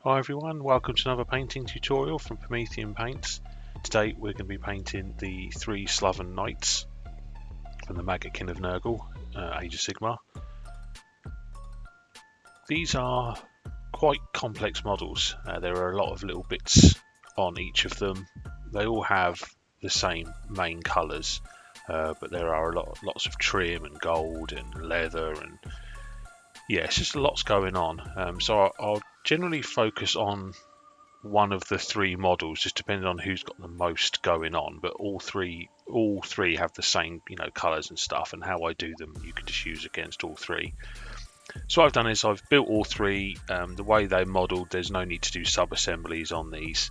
Hi everyone, welcome to another painting tutorial from Promethean Paints. Today we're going to be painting the 3 Sloven Knights from the Maggotkin of Nurgle, Age of Sigmar. These are quite complex models. There are a lot of little bits on each of them. They all have the same main colours, but there are lots of trim and gold and leather, and yeah, it's just lots going on. So I'll generally focus on one of the 3 models, just depending on who's got the most going on. But all three have the same, colours and stuff, and how I do them, you can just use against all 3. So what I've done is I've built all 3. The way they're modelled, there's no need to do sub-assemblies on these.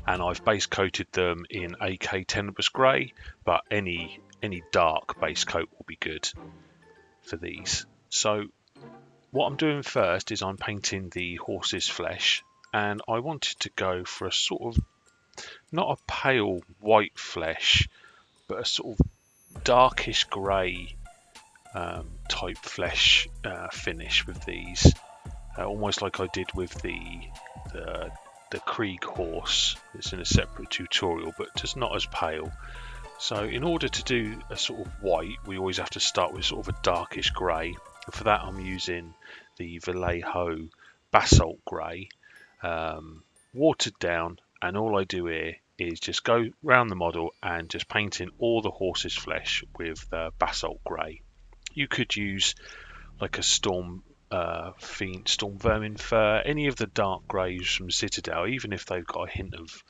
And I've base coated them in AK Tenebrous Grey, but any dark base coat will be good for these. So what I'm doing first is I'm painting the horse's flesh, and I wanted to go for a sort of, not a pale white flesh, but a sort of darkish grey type flesh finish with these, almost like I did with the Krieg horse. It's in a separate tutorial, but just not as pale. So in order to do a sort of white, we always have to start with sort of a darkish grey. And for that I'm using the Vallejo Basalt Grey, watered down, and all I do here is just go round the model and just paint in all the horse's flesh with the Basalt Grey. You could use like a Storm Vermin Fur, any of the dark greys from Citadel, even if they've got a hint of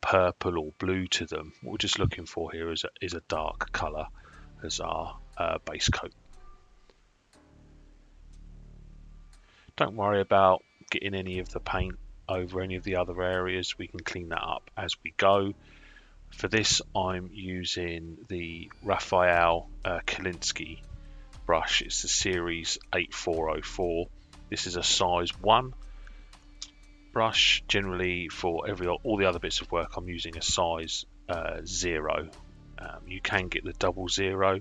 purple or blue to them. What we're just looking for here is a dark colour as our base coat. Don't worry about getting any of the paint over any of the other areas. We can clean that up as we go. For this I'm using the Raphael Kalinsky brush. It's the series 8404. This is a size 1 brush. Generally for all the other bits of work I'm using a size 0. You can get the 00,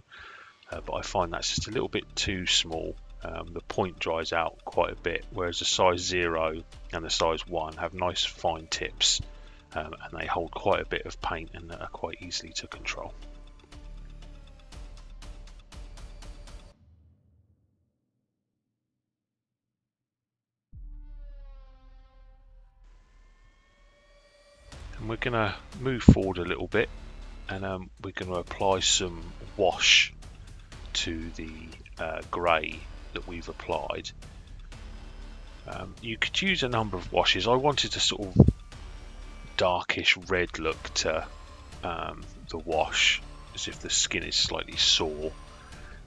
but I find that's just a little bit too small. The point dries out quite a bit, whereas the size 0 and the size 1 have nice fine tips, and they hold quite a bit of paint and are quite easily to control. And we're going to move forward a little bit, and we're going to apply some wash to the grey that we've applied. You could use a number of washes. I wanted a sort of darkish red look to the wash, as if the skin is slightly sore,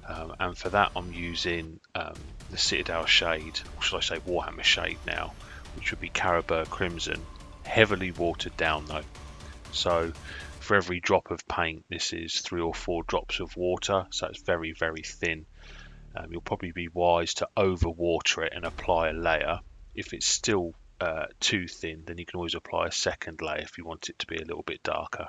and for that I'm using the Citadel shade, or should I say Warhammer shade now, which would be Carroburg Crimson, heavily watered down though. So for every drop of paint, this is 3 or 4 drops of water, so it's very, very thin. You'll probably be wise to overwater it and apply a layer. If it's still too thin, then you can always apply a second layer if you want it to be a little bit darker.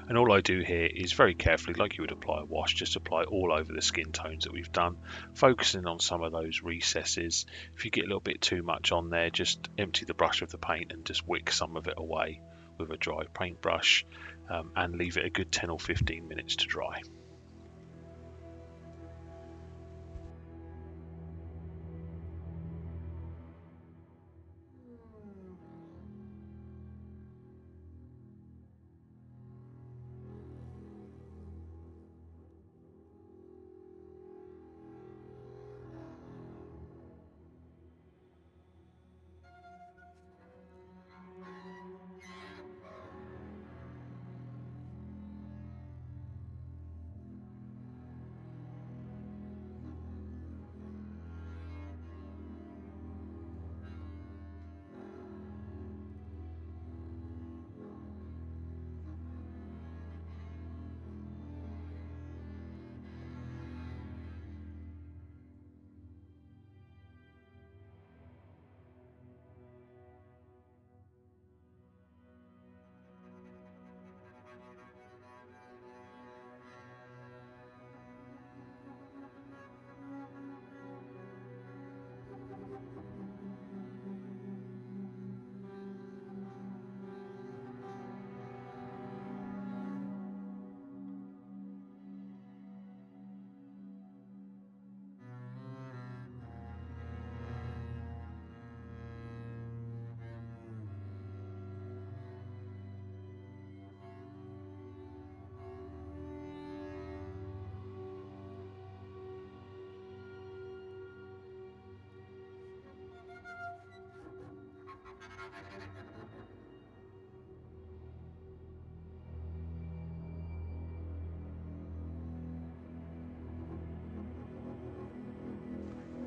And all I do here is very carefully, like you would apply a wash, just apply all over the skin tones that we've done, focusing on some of those recesses. If you get a little bit too much on there, just empty the brush of the paint and just wick some of it away with a dry paintbrush, and leave it a good 10 or 15 minutes to dry.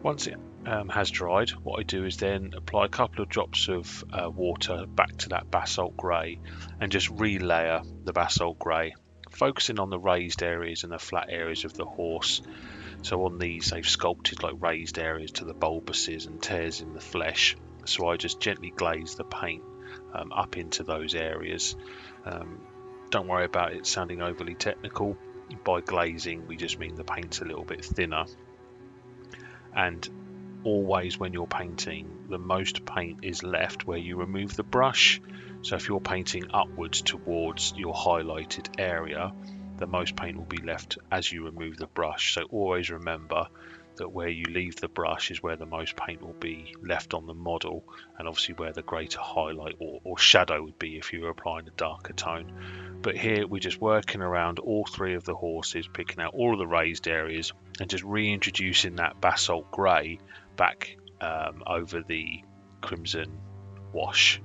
Once it has dried, what I do is then apply a couple of drops of water back to that basalt grey and just relayer the basalt grey, focusing on the raised areas and the flat areas of the horse. So on these they've sculpted like raised areas to the bulbuses and tears in the flesh, so I just gently glaze the paint up into those areas. Don't worry about it sounding overly technical. By glazing we just mean the paint's a little bit thinner, and always when you're painting, the most paint is left where you remove the brush. So if you're painting upwards towards your highlighted area, the most paint will be left as you remove the brush. So always remember that where you leave the brush is where the most paint will be left on the model, and obviously where the greater highlight or shadow would be if you were applying a darker tone. But here we're just working around all three of the horses, picking out all of the raised areas and just reintroducing that basalt grey back over the crimson wash.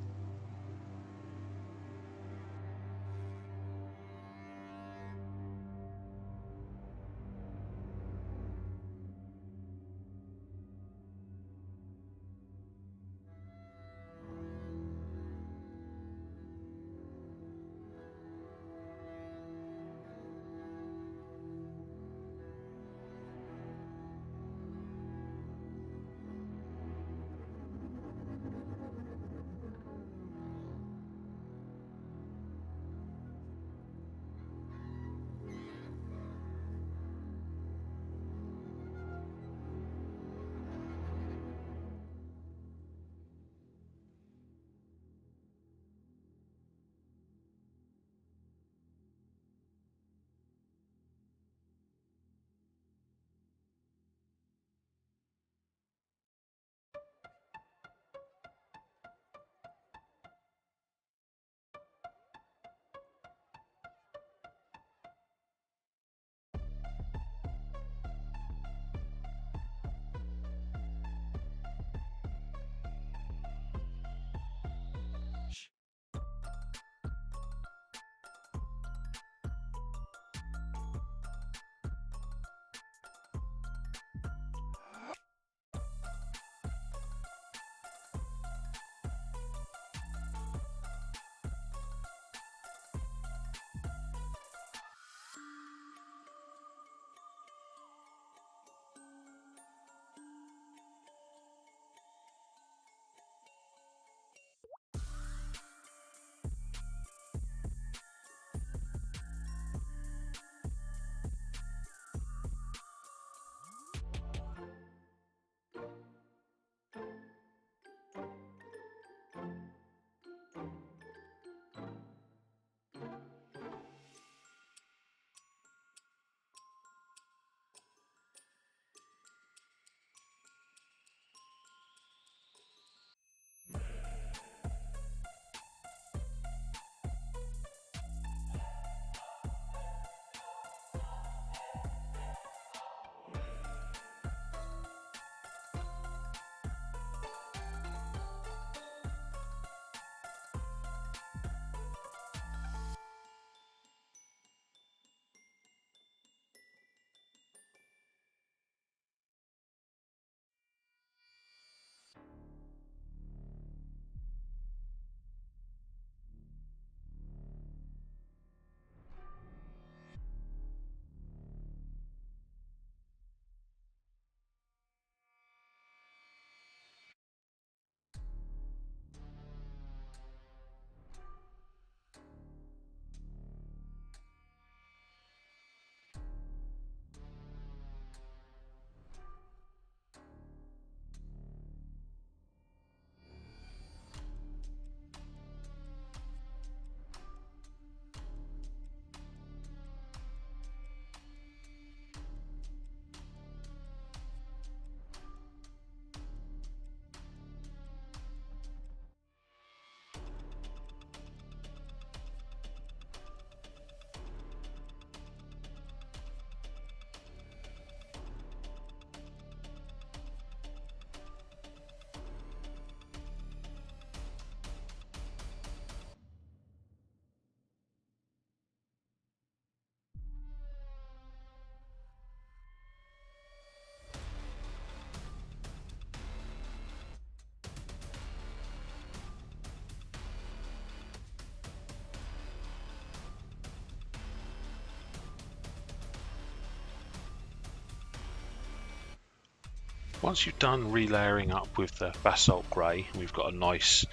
Once you've done relayering up with the Basalt Grey, we've got a nice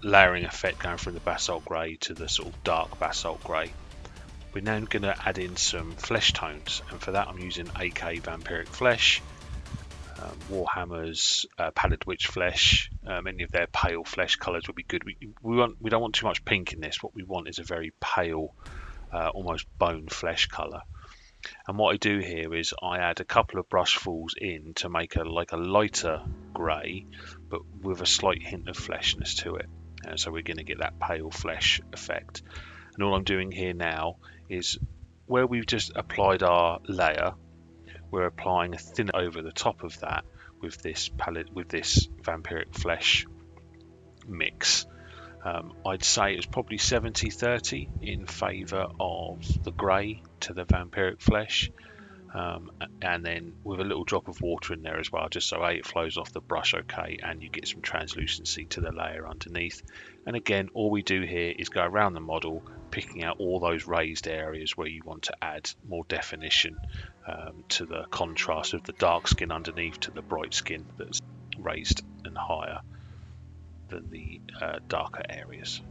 layering effect going from the Basalt Grey to the sort of dark Basalt Grey. We're now going to add in some flesh tones, and for that I'm using AK Vamperic Flesh, Warhammer's Pallid Witch Flesh. Any of their pale flesh colours would be good. We don't want too much pink in this. What we want is a very pale, almost bone flesh colour. And what I do here is I add a couple of brushfuls in to make a lighter grey, but with a slight hint of fleshness to it. So we're going to get that pale flesh effect. And all I'm doing here now is where we've just applied our layer, we're applying a thinner over the top of that with this Vampiric Flesh mix. I'd say it's probably 70-30 in favour of the grey to the Vampiric Flesh. And then with a little drop of water in there as well, just so it flows off the brush okay, and you get some translucency to the layer underneath. And again, all we do here is go around the model, picking out all those raised areas where you want to add more definition to the contrast of the dark skin underneath to the bright skin that's raised and higher than the darker areas.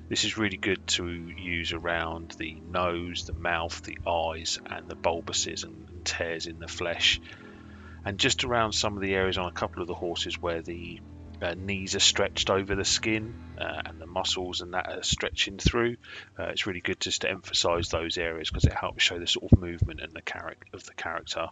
This is really good to use around the nose, the mouth, the eyes, and the bulbuses and tears in the flesh. And just around some of the areas on a couple of the horses where the knees are stretched over the skin and the muscles and that are stretching through. It's really good just to emphasise those areas because it helps show the sort of movement and the character of the character.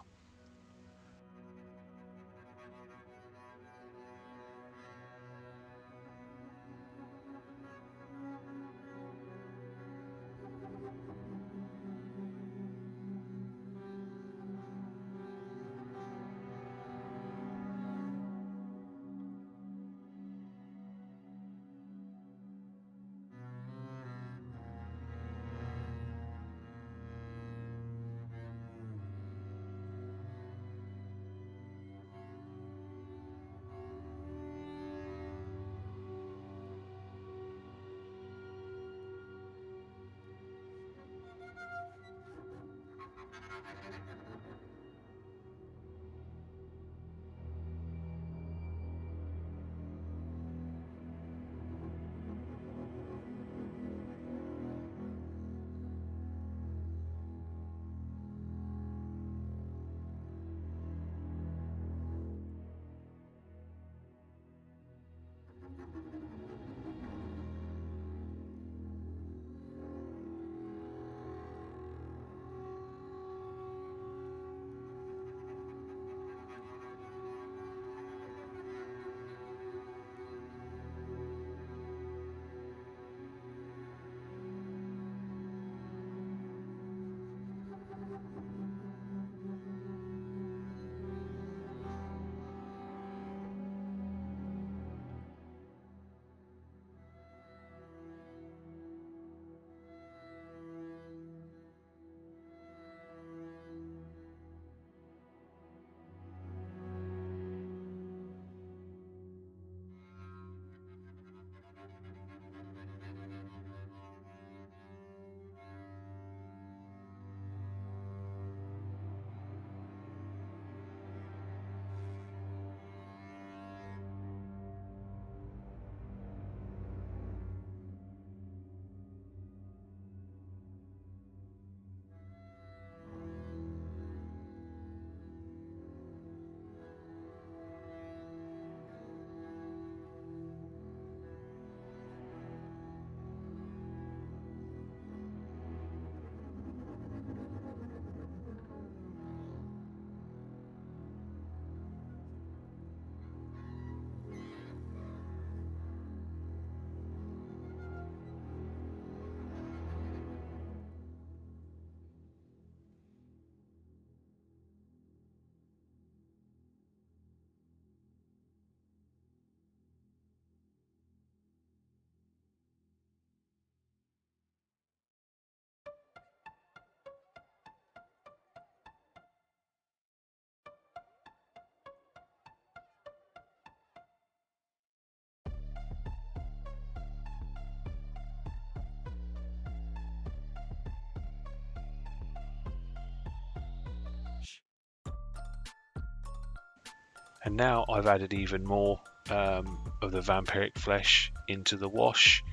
And now I've added even more of the Vampiric Flesh into the wash,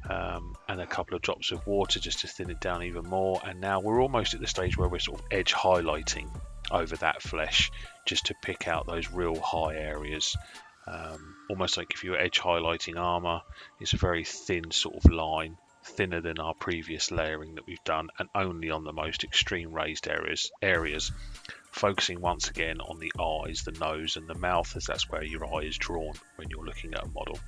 and a couple of drops of water just to thin it down even more. And now we're almost at the stage where we're sort of edge highlighting over that flesh just to pick out those real high areas. Almost like if you were edge highlighting armor, it's a very thin sort of line, thinner than our previous layering that we've done, and only on the most extreme raised areas, focusing once again on the eyes, the nose and the mouth, as that's where your eye is drawn when you're looking at a model.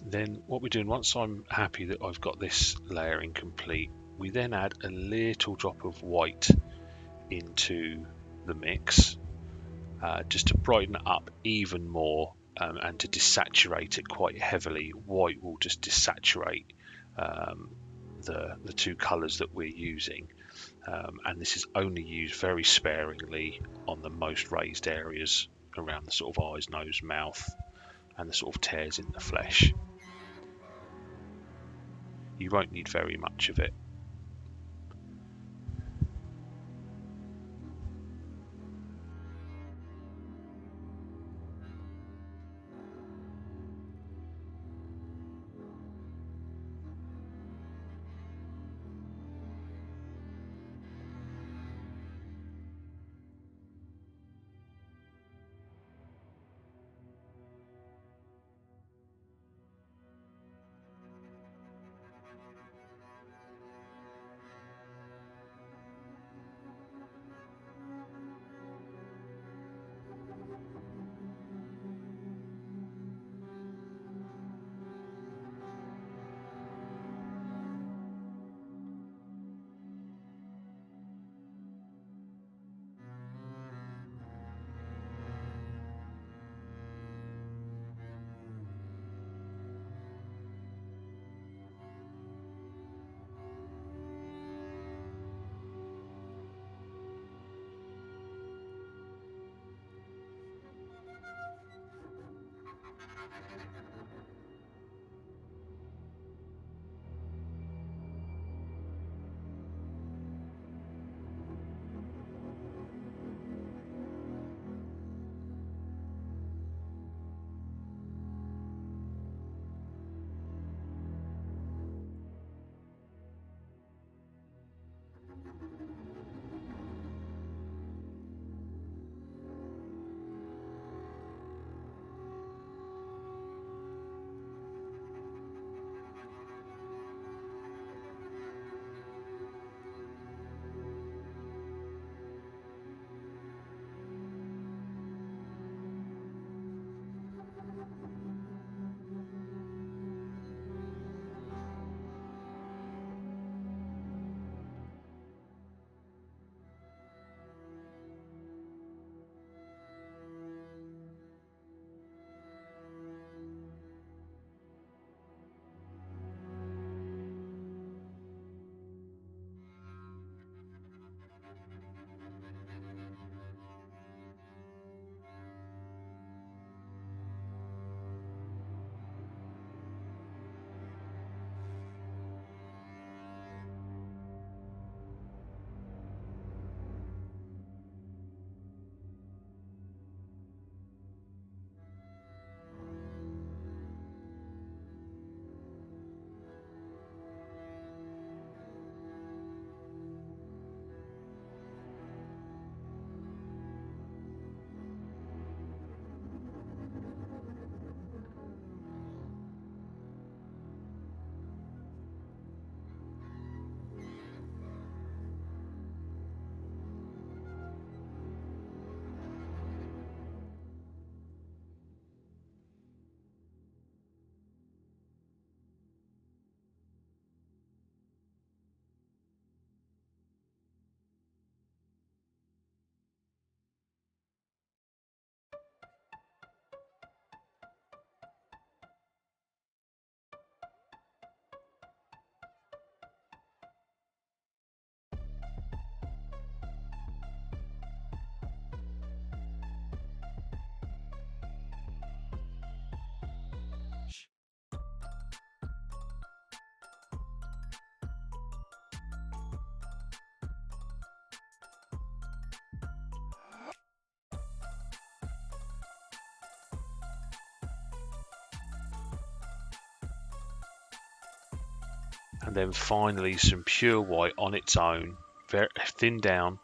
Then what we're doing, once I'm happy that I've got this layering complete, we then add a little drop of white into the mix, just to brighten it up even more, and to desaturate it quite heavily. White will just desaturate the two colours that we're using, and this is only used very sparingly on the most raised areas around the sort of eyes, nose, mouth, and the sort of tears in the flesh. You won't need very much of it. and then finally some pure white on its own, very thinned down,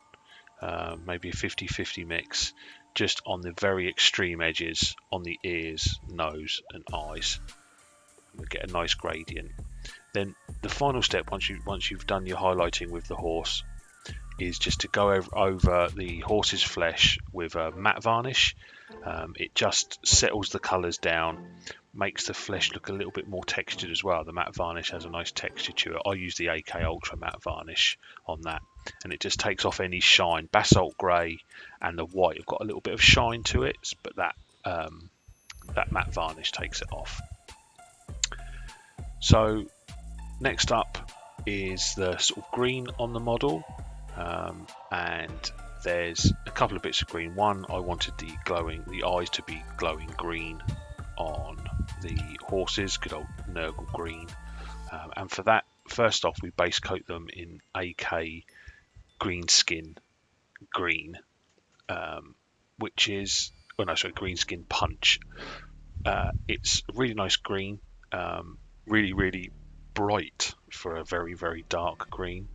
maybe a 50-50 mix, just on the very extreme edges, on the ears, nose and eyes. We'll get a nice gradient. Then the final step, once you've done your highlighting with the horse, is just to go over the horse's flesh with a matte varnish. It just settles the colours down, makes the flesh look a little bit more textured as well. The matte varnish has a nice texture to it. I use the AK Ultra matte varnish on that, and it just takes off any shine. Basalt Grey and the white have got a little bit of shine to it, but that matte varnish takes it off. So next up is the sort of green on the model, and there's a couple of bits of green. One, I wanted the eyes to be glowing green on the horses, good old Nurgle green, and for that, first off, we base coat them in AK green skin green, which is, green skin punch. It's a really nice green, really bright for a very dark green.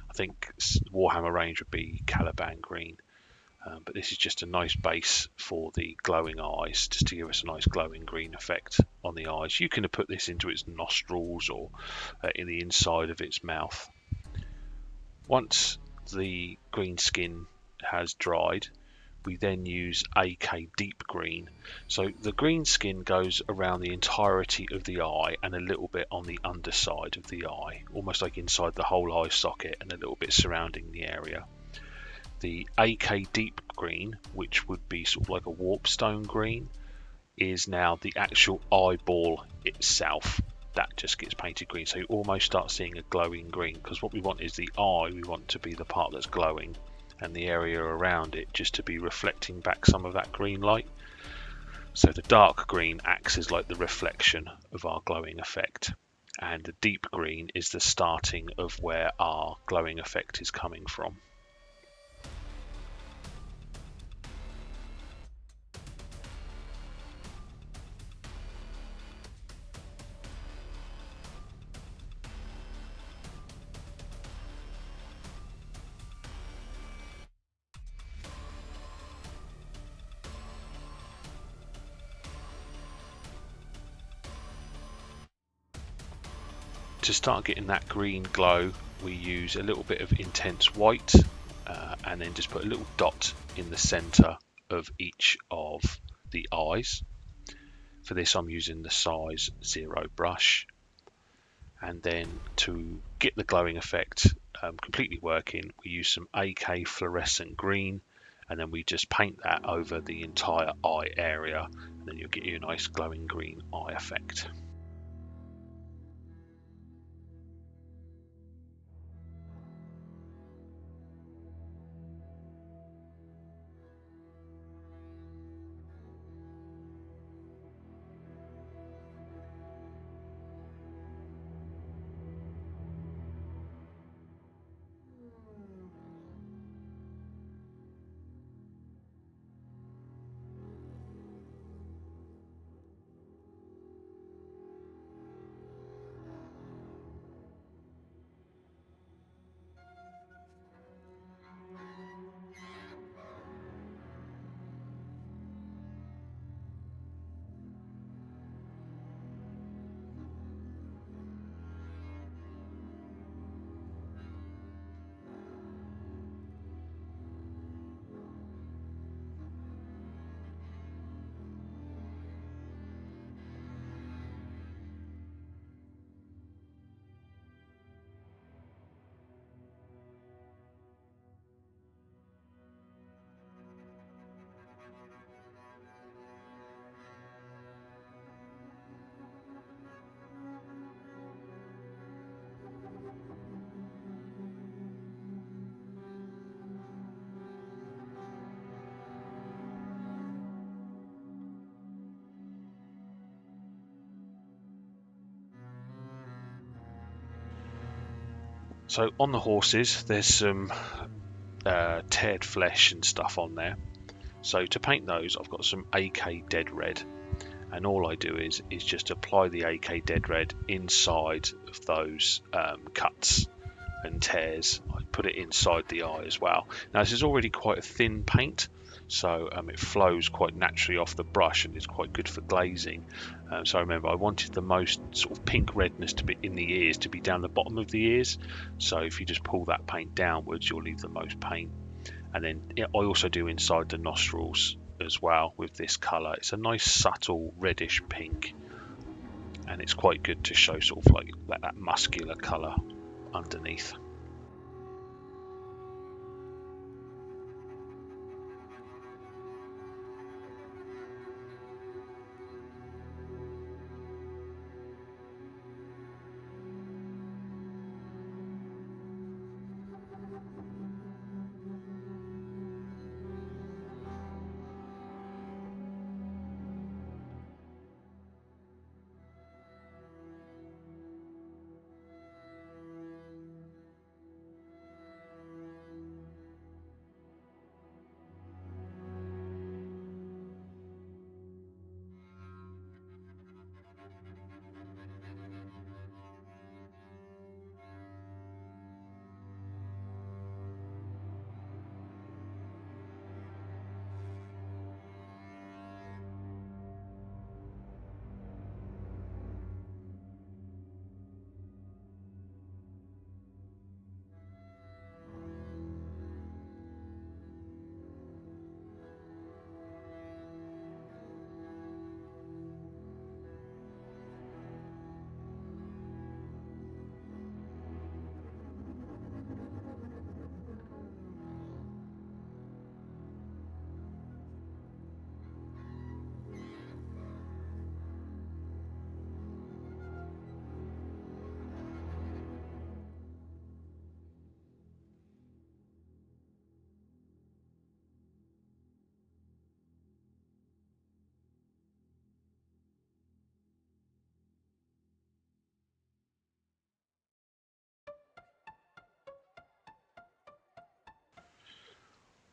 I think Warhammer range would be Caliban green, but this is just a nice base for the glowing eyes, just to give us a nice glowing green effect on the eyes. You can put this into its nostrils or in the inside of its mouth. Once the green skin has dried, we then use AK deep green. So the green skin goes around the entirety of the eye and a little bit on the underside of the eye, almost like inside the whole eye socket, and a little bit surrounding the area. The AK deep green, which would be sort of like a warpstone green, is now the actual eyeball itself. That just gets painted green, so you almost start seeing a glowing green, because what we want is the eye, we want to be the part that's glowing, and the area around it just to be reflecting back some of that green light. So the dark green acts as like the reflection of our glowing effect, and the deep green is the starting of where our glowing effect is coming from. To start getting that green glow, we use a little bit of intense white, and then just put a little dot in the center of each of the eyes. For this, I'm using the size 0 brush, and then to get the glowing effect completely working, we use some AK fluorescent green, and then we just paint that over the entire eye area, and then you'll get you a nice glowing green eye effect. So on the horses, there's some teared flesh and stuff on there. So to paint those, I've got some AK Dead Red, and all I do is just apply the AK Dead Red inside of those cuts and tears. I put it inside the eye as well. Now this is already quite a thin paint, so it flows quite naturally off the brush and it's quite good for glazing. So remember, I wanted the most sort of pink redness to be in the ears, to be down the bottom of the ears. So if you just pull that paint downwards, you'll leave the most paint. And then I also do inside the nostrils as well with this colour. It's a nice subtle reddish pink, and it's quite good to show sort of like that muscular colour underneath.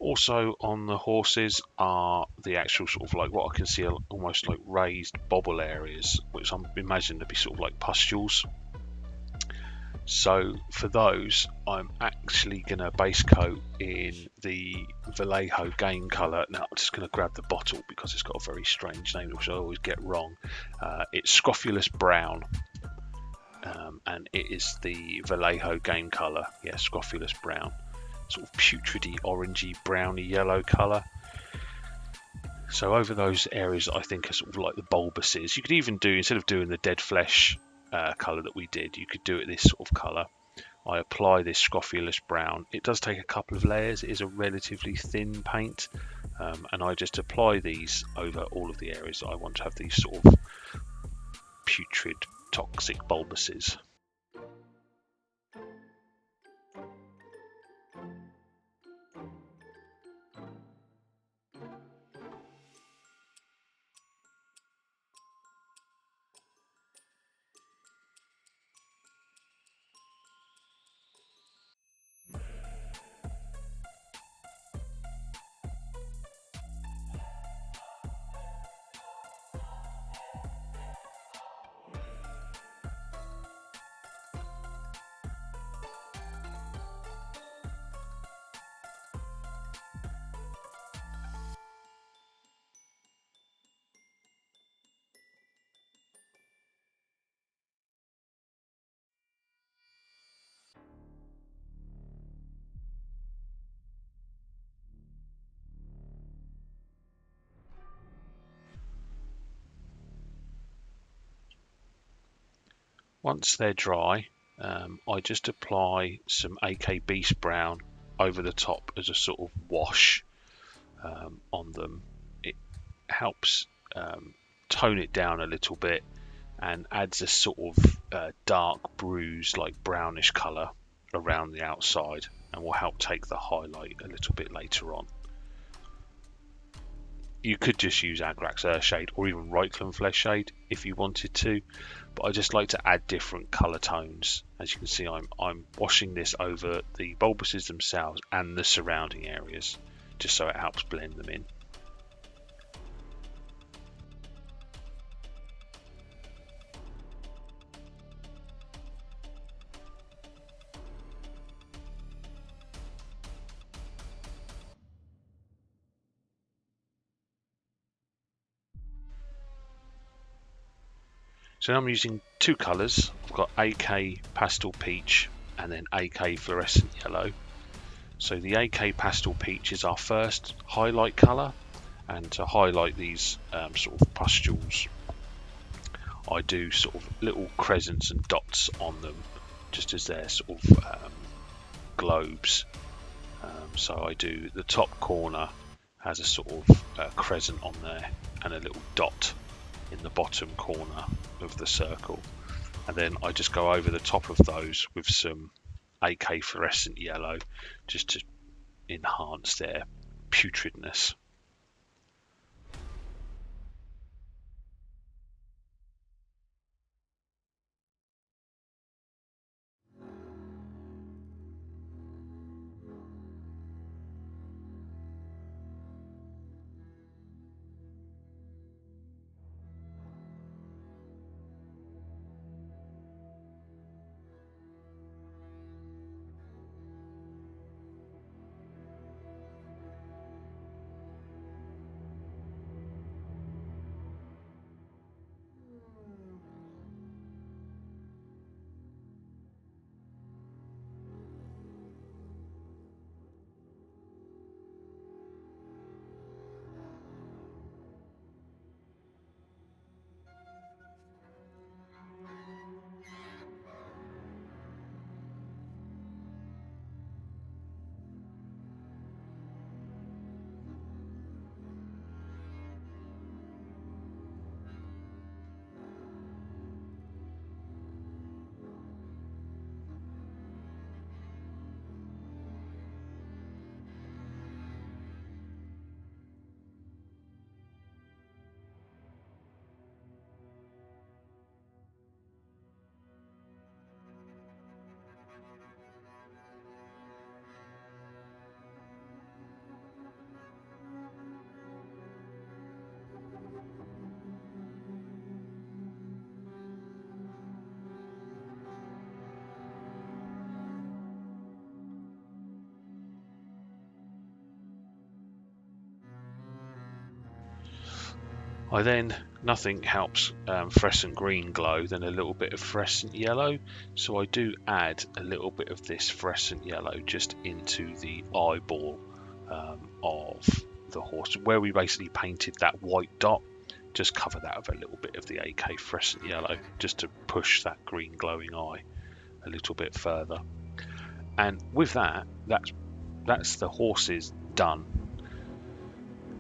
Also on the horses are the actual sort of like what I can see almost like raised bobble areas, which I'm imagining to be sort of like pustules. So for those, I'm actually going to base coat in the Vallejo game colour. Now I'm just going to grab the bottle because it's got a very strange name, which I always get wrong. It's Scrofulous Brown, and it is the Vallejo game colour. Yeah, Scrofulous Brown. Sort of putridy, orangey, browny yellow colour. So over those areas that I think are sort of like the bulbuses, you could even do, instead of doing the dead flesh colour that we did, you could do it this sort of colour. I apply this Scrofulous Brown. It does take a couple of layers. It is a relatively thin paint, and I just apply these over all of the areas that I want to have these sort of putrid, toxic bulbuses. Once they're dry, I just apply some AK Beast Brown over the top as a sort of wash on them. It helps tone it down a little bit and adds a sort of dark bruise, like brownish colour around the outside, and will help take the highlight a little bit later on. You could just use Agrax Earthshade or even Reichland Flesh Shade if you wanted to, but I just like to add different colour tones. As you can see, I'm washing this over the bulbuses themselves and the surrounding areas, just so it helps blend them in. So now I'm using two colours. I've got AK Pastel Peach and then AK Fluorescent Yellow. So the AK Pastel Peach is our first highlight colour, and to highlight these sort of pustules, I do sort of little crescents and dots on them, just as they're sort of globes. So I do the top corner has a sort of crescent on there and a little dot in the bottom corner of the circle, and then I just go over the top of those with some AK Fluorescent Yellow just to enhance their putridness. I then, nothing helps fluorescent green glow than a little bit of fluorescent yellow, so I do add a little bit of this fluorescent yellow just into the eyeball of the horse, where we basically painted that white dot. Just cover that with a little bit of the AK fluorescent yellow just to push that green glowing eye a little bit further. And with that, that's the horses done.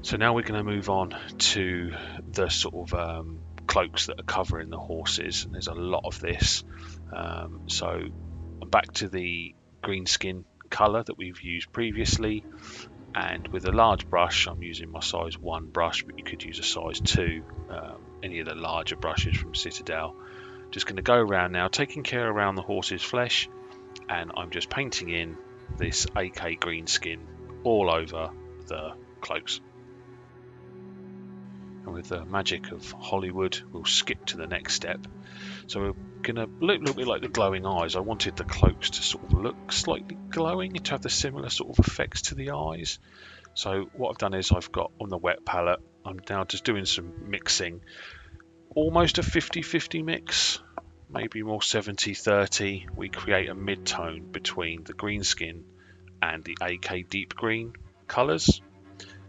So now we're going to move on to the sort of cloaks that are covering the horses. And there's a lot of this. So I'm back to the green skin colour that we've used previously. And with a large brush, I'm using my size 1 brush, but you could use a size 2, any of the larger brushes from Citadel. Just going to go around now, taking care around the horse's flesh. And I'm just painting in this AK green skin all over the cloaks. And with the magic of Hollywood, we'll skip to the next step. So we're going to look a little bit like the glowing eyes. I wanted the cloaks to sort of look slightly glowing, to have the similar sort of effects to the eyes. So what I've done is I've got on the wet palette, I'm now just doing some mixing. Almost a 50-50 mix, maybe more 70-30. We create a mid-tone between the green skin and the AK deep green colours.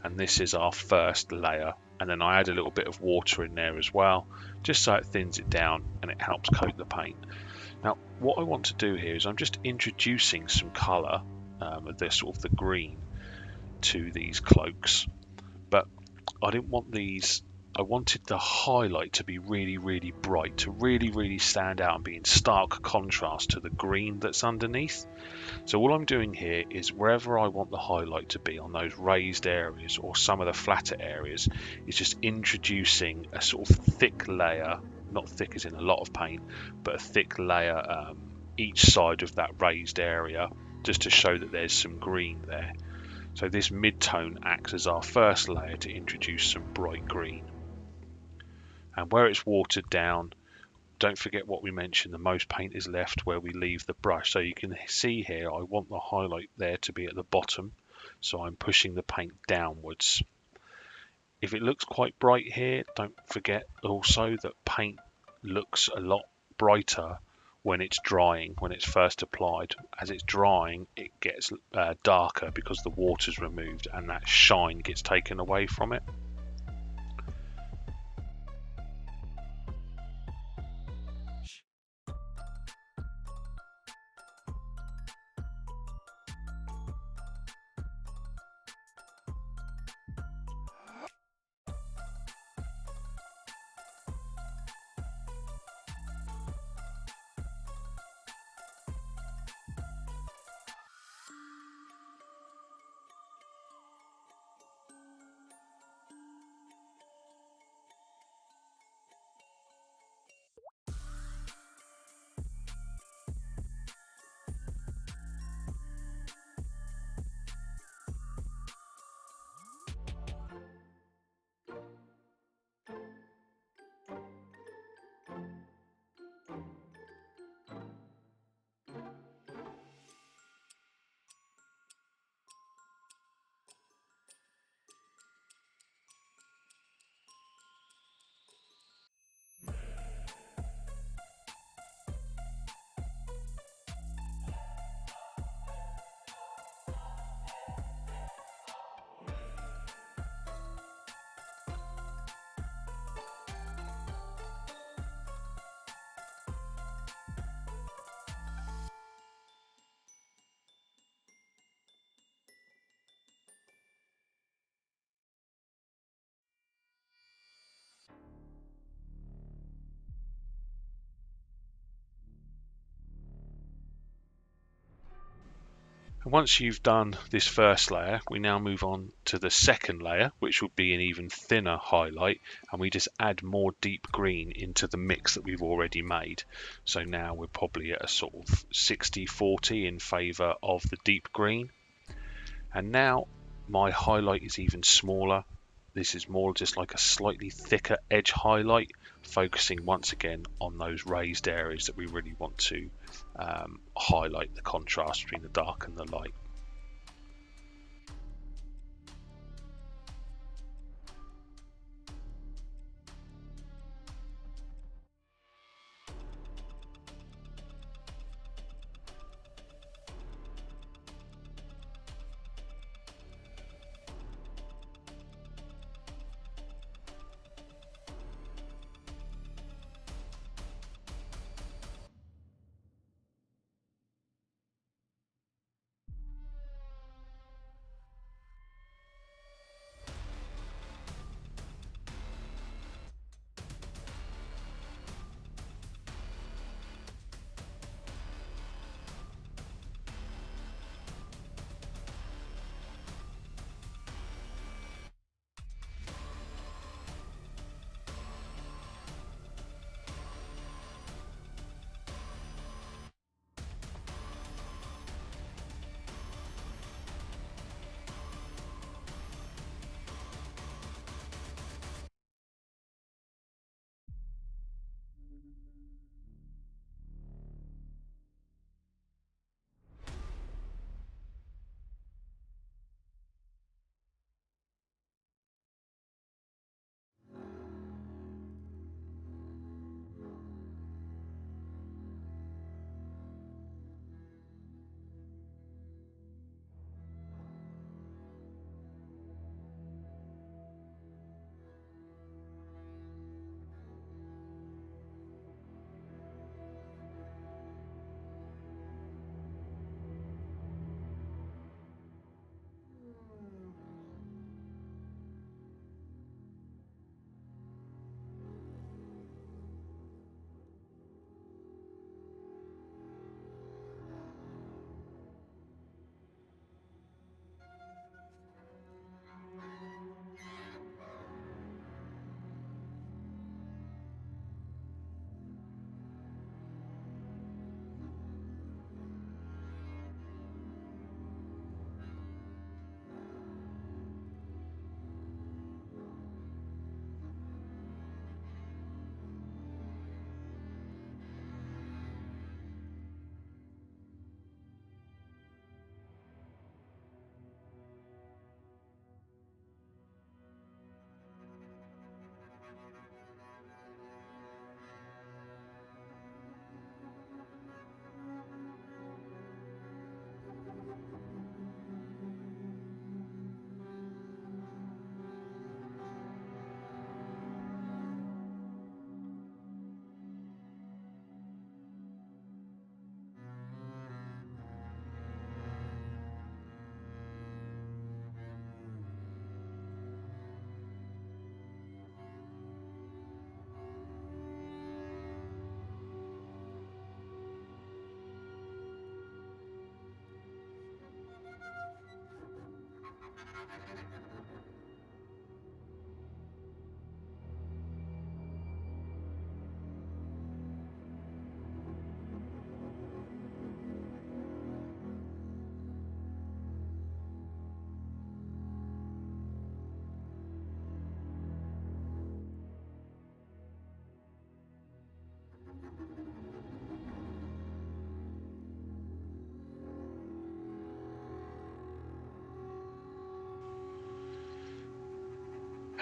And this is our first layer. And then I add a little bit of water in there as well, just so it thins it down and it helps coat the paint. Now, what I want to do here is I'm just introducing some colour, the sort of the green, to these cloaks. But I didn't want these. I wanted the highlight to be really, really bright, to really, really stand out and be in stark contrast to the green that's underneath. So all I'm doing here is wherever I want the highlight to be on those raised areas or some of the flatter areas, is just introducing a sort of thick layer, not thick as in a lot of paint, but a thick layer each side of that raised area, just to show that there's some green there. So this mid-tone acts as our first layer to introduce some bright green. And where it's watered down, don't forget what we mentioned, the most paint is left where we leave the brush. So you can see here, I want the highlight there to be at the bottom, so I'm pushing the paint downwards. If it looks quite bright here, don't forget also that paint looks a lot brighter when it's drying, when it's first applied. As it's drying, it gets darker because the water's removed and that shine gets taken away from it. And once you've done this first layer, we now move on to the second layer, which will be an even thinner highlight, and we just add more deep green into the mix that we've already made. So now we're probably at a sort of 60-40 in favour of the deep green. And now my highlight is even smaller. This is more just like a slightly thicker edge highlight, focusing once again on those raised areas that we really want to highlight the contrast between the dark and the light.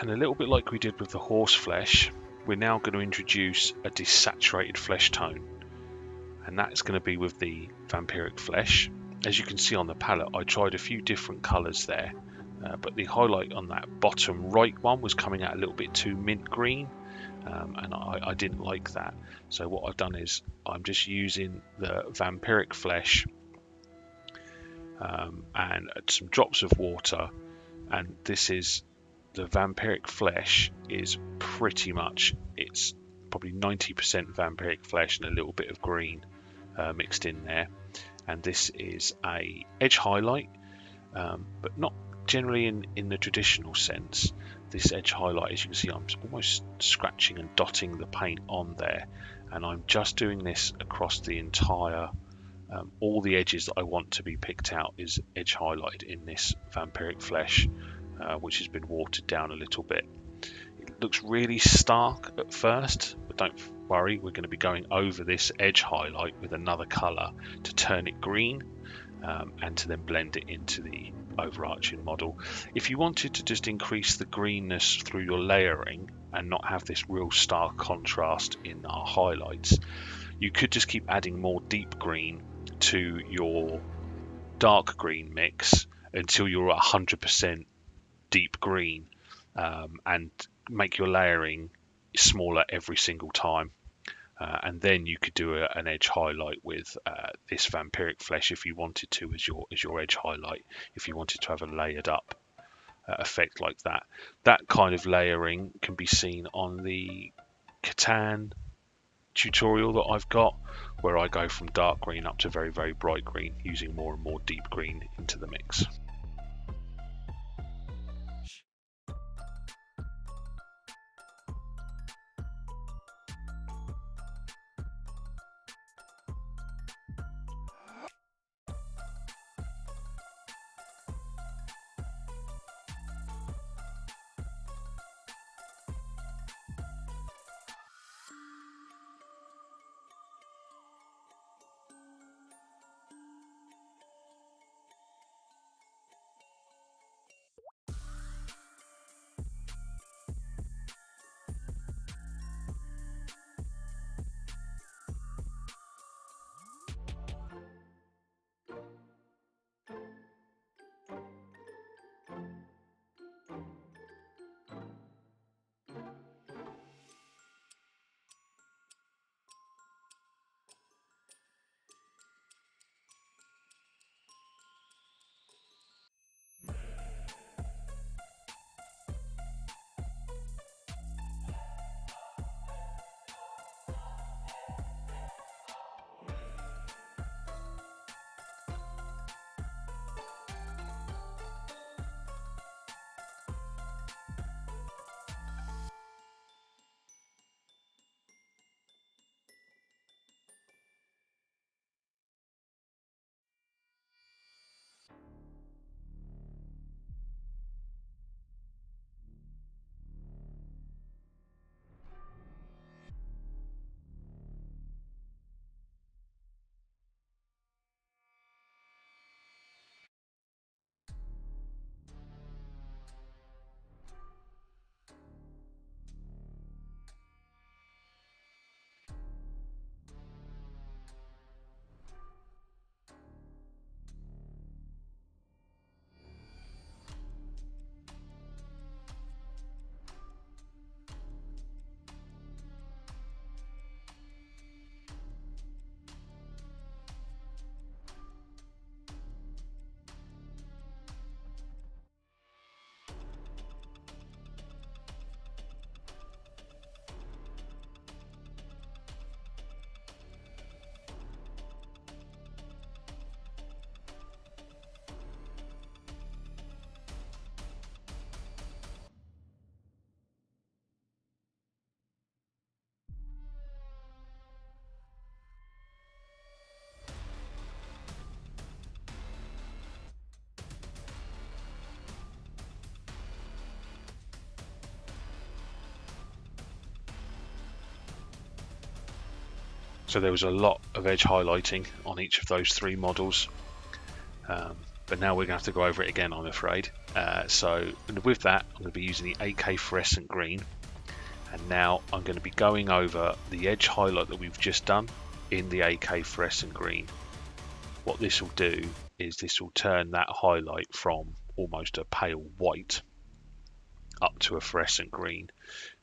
And a little bit like we did with the horse flesh, we're now going to introduce a desaturated flesh tone, and that's going to be with the Vampiric Flesh. As you can see on the palette, I tried a few different colours there, but the highlight on that bottom right one was coming out a little bit too mint green, and I didn't like that. So what I've done is I'm just using the Vampiric Flesh and some drops of water, and this is the Vampiric Flesh is pretty much, it's probably 90% Vampiric Flesh and a little bit of green mixed in there. And this is a edge highlight, but not generally in the traditional sense. This edge highlight, as you can see, I'm almost scratching and dotting the paint on there, and I'm just doing this across the entire, all the edges that I want to be picked out is edge highlighted in this Vampiric Flesh, which has been watered down a little bit. It looks really stark at first, but don't worry, we're going to be going over this edge highlight with another colour to turn it green, and to then blend it into the overarching model. If you wanted to just increase the greenness through your layering and not have this real stark contrast in our highlights, you could just keep adding more deep green to your dark green mix until you're at 100% deep green, and make your layering smaller every single time, and then you could do an edge highlight with this Vampiric Flesh if you wanted to as your edge highlight, if you wanted to have a layered up effect like that. That kind of layering can be seen on the Catan tutorial that I've got, where I go from dark green up to very, very bright green, using more and more deep green into the mix. So there was a lot of edge highlighting on each of those three models, but now we're going to have to go over it again, I'm afraid. So with that, I'm going to be using the AK Fluorescent Green, and now I'm going to be going over the edge highlight that we've just done in the AK Fluorescent Green. What this will do is this will turn that highlight from almost a pale white up to a fluorescent green.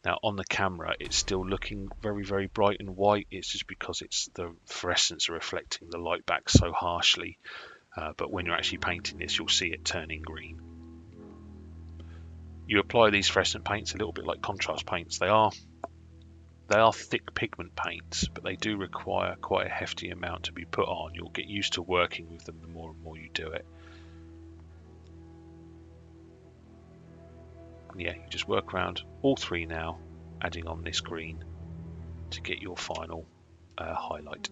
Now on the camera it's still looking very, very bright and white. It's just because it's the fluorescents are reflecting the light back so harshly, but when you're actually painting this you'll see it turning green. You apply these fluorescent paints a little bit like contrast paints. They are thick pigment paints, but they do require quite a hefty amount to be put on. You'll get used to working with them the more and more you do it. And yeah, you just work around all three now, adding on this green to get your final highlight.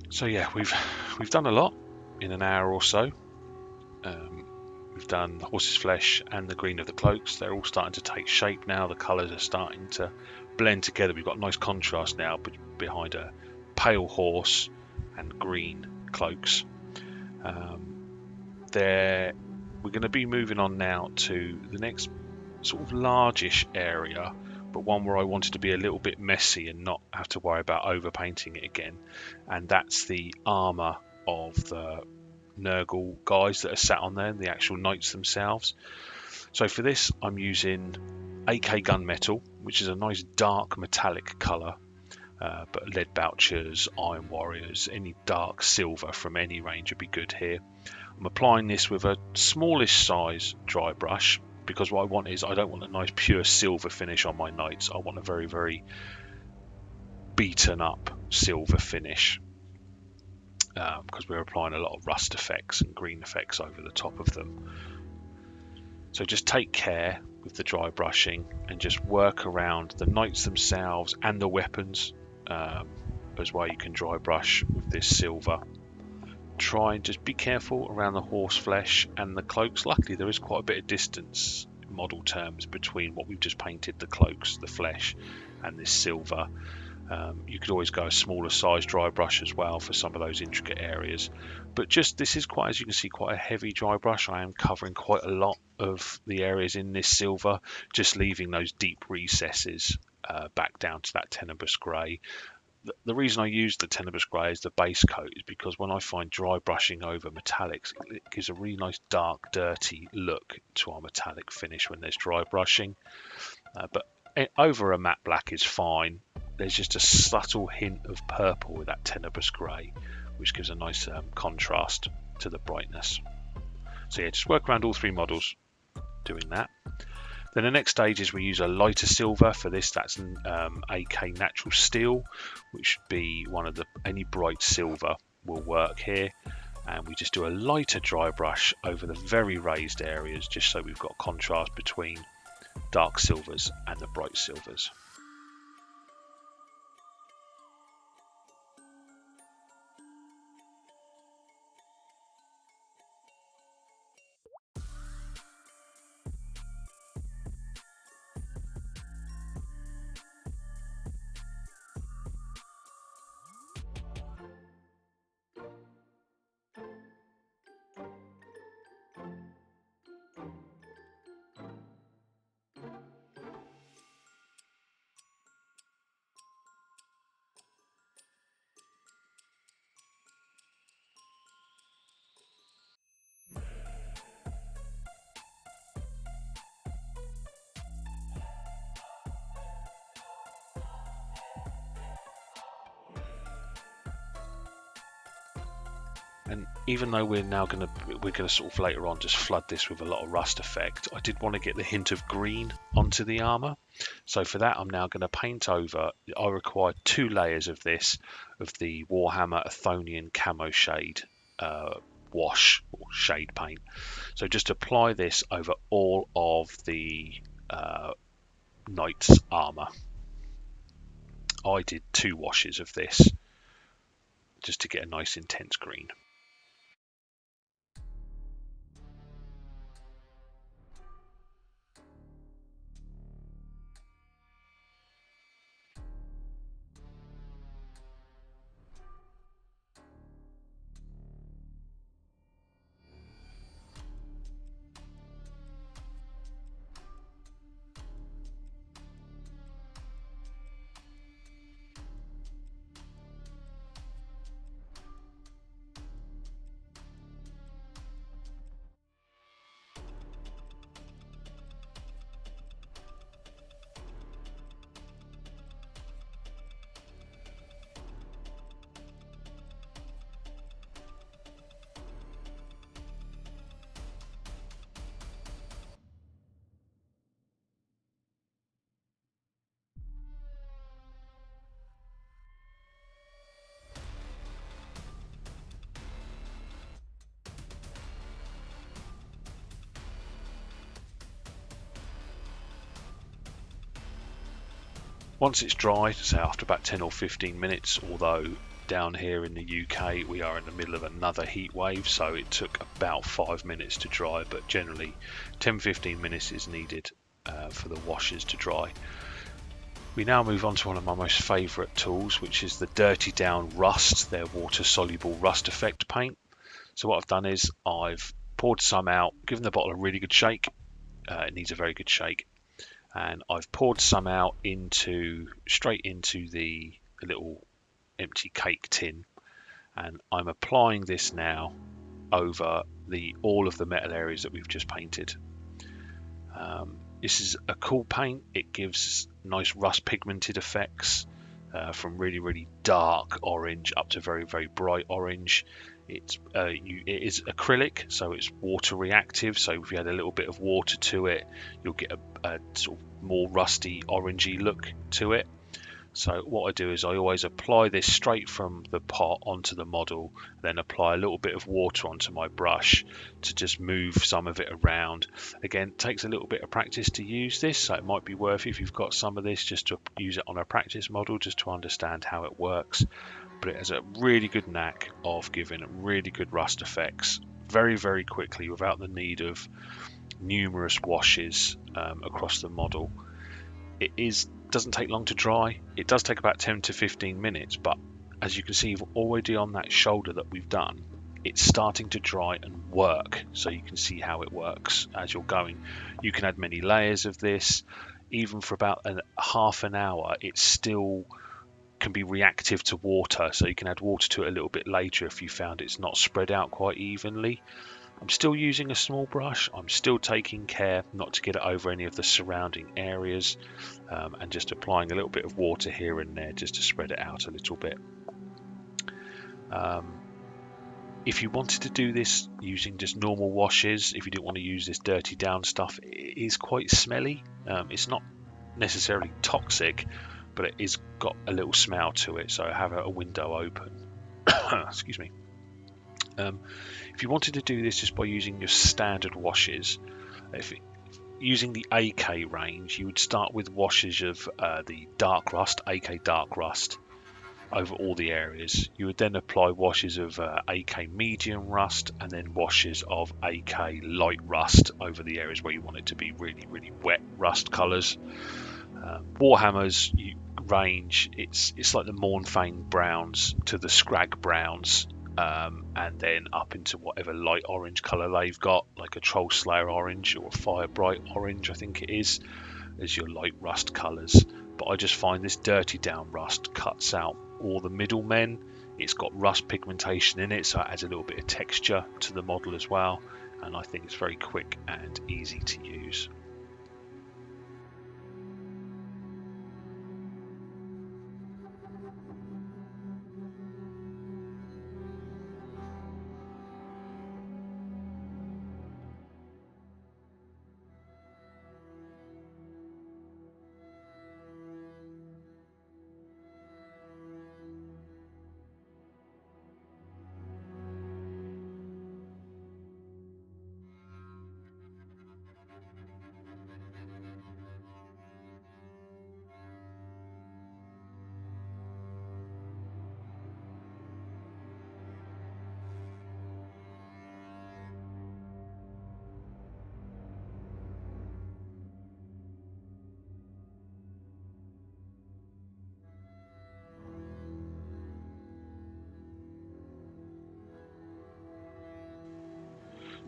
So yeah, we've done a lot in an hour or so. We've done the horse's flesh and the green of the cloaks. They're all starting to take shape now. The colours are starting to blend together. We've got nice contrast now behind a pale horse and green cloaks. We're going to be moving on now to the next sort of largish area, but one where I wanted to be a little bit messy and not have to worry about overpainting it again, and that's the armour of the Nurgle guys that are sat on there, the actual knights themselves. So for this I'm using AK gunmetal, which is a nice dark metallic colour, but lead bouchers, iron warriors, any dark silver from any range would be good here. I'm applying this with a smallish size dry brush, because what I want is I don't want a nice pure silver finish on my knights. I want a very, very beaten up silver finish, because we're applying a lot of rust effects and green effects over the top of them. So just take care with the dry brushing and just work around the knights themselves and the weapons as well. You can dry brush with this silver. Try and just be careful around the horse flesh and the cloaks. Luckily there is quite a bit of distance in model terms between what we've just painted, the cloaks, the flesh, and this silver. You could always go a smaller size dry brush as well for some of those intricate areas, but just this is quite, as you can see, quite a heavy dry brush. I am covering quite a lot of the areas in this silver, just leaving those deep recesses back down to that Tenebrous Grey. The reason I use the Tenebrous Grey as the base coat is because when I find dry brushing over metallics, it gives a really nice dark, dirty look to our metallic finish when there's dry brushing. But over a matte black is fine. There's just a subtle hint of purple with that Tenebrous Grey, which gives a nice contrast to the brightness. So yeah, just work around all three models doing that. Then the next stage is we use a lighter silver for this. That's an AK natural steel, which should be one of the any bright silver will work here. And we just do a lighter dry brush over the very raised areas, just so we've got contrast between dark silvers and the bright silvers. And even though we're gonna sort of later on just flood this with a lot of rust effect, I did want to get the hint of green onto the armor. So for that, I'm now going to paint over. I require 2 layers of this, of the Warhammer Athonian Camoshade wash or shade paint. So just apply this over all of the knight's armor. I did 2 washes of this just to get a nice intense green. Once it's dry, say after about 10 or 15 minutes, although down here in the UK we are in the middle of another heat wave, so it took about 5 minutes to dry, but generally 10-15 minutes is needed for the washes to dry. We now move on to one of my most favourite tools, which is the Dirty Down Rust, their water soluble rust effect paint. So what I've done is I've poured some out, given the bottle a really good shake. It needs a very good shake. And I've poured some out straight into the little empty cake tin, and I'm applying this now over all of the metal areas that we've just painted. This is a cool paint. It gives nice rust pigmented effects from really dark orange up to very bright orange. It is acrylic, so it's water reactive, so if you add a little bit of water to it, you'll get a sort of more rusty orangey look to it. So what I do is I always apply this straight from the pot onto the model, then apply a little bit of water onto my brush to just move some of it around. Again, it takes a little bit of practice to use this, so it might be worth it if you've got some of this just to use it on a practice model just to understand how it works. But it has a really good knack of giving really good rust effects very quickly without the need of numerous washes across the model. It doesn't take long to dry. It does take about 10 to 15 minutes, but as you can see already on that shoulder that we've done, it's starting to dry and work, so you can see how it works as you're going. You can add many layers of this. Even for about half an hour, it still can be reactive to water, so you can add water to it a little bit later if you found it's not spread out quite evenly. I'm still using a small brush. I'm still taking care not to get it over any of the surrounding areas, and just applying a little bit of water here and there just to spread it out a little bit. If you wanted to do this using just normal washes, if you didn't want to use this dirty down stuff, it is quite smelly. It's not necessarily toxic, but it is got a little smell to it, so have a window open. Excuse me. If you wanted to do this just by using your standard washes, using the AK range, you would start with washes of the dark rust, AK dark rust, over all the areas. You would then apply washes of AK medium rust, and then washes of AK light rust over the areas where you want it to be really, really wet rust colours. Warhammer's range, it's like the Mornfang browns to the Scrag browns, and then up into whatever light orange colour they've got, like a Troll Slayer orange or a Fire Bright orange, I think it is, as your light rust colours. But I just find this dirty down rust cuts out all the middlemen. It's got rust pigmentation in it, so it adds a little bit of texture to the model as well, and I think it's very quick and easy to use.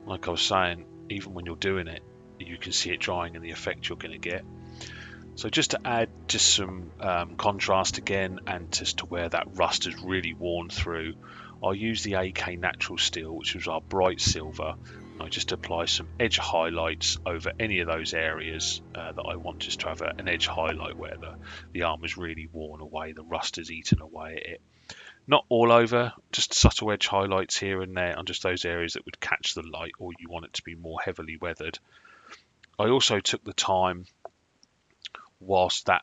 Like I was saying, even when you're doing it, you can see it drying and the effect you're going to get. So just to add just some contrast again, and just to where that rust has really worn through, I'll use the AK Natural Steel, which was our bright silver, and I just apply some edge highlights over any of those areas that I want just to have an edge highlight where the armour's really worn away, the rust has eaten away at it. Not all over, just subtle edge highlights here and there on just those areas that would catch the light, or you want it to be more heavily weathered. I also took the time whilst that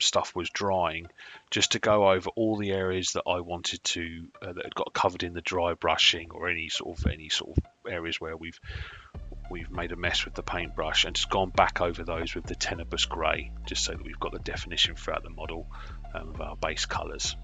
stuff was drying just to go over all the areas that I wanted to that had got covered in the dry brushing, or any sort of areas where we've made a mess with the paintbrush, and just gone back over those with the Tenebrous Grey, just so that we've got the definition throughout the model of our base colours.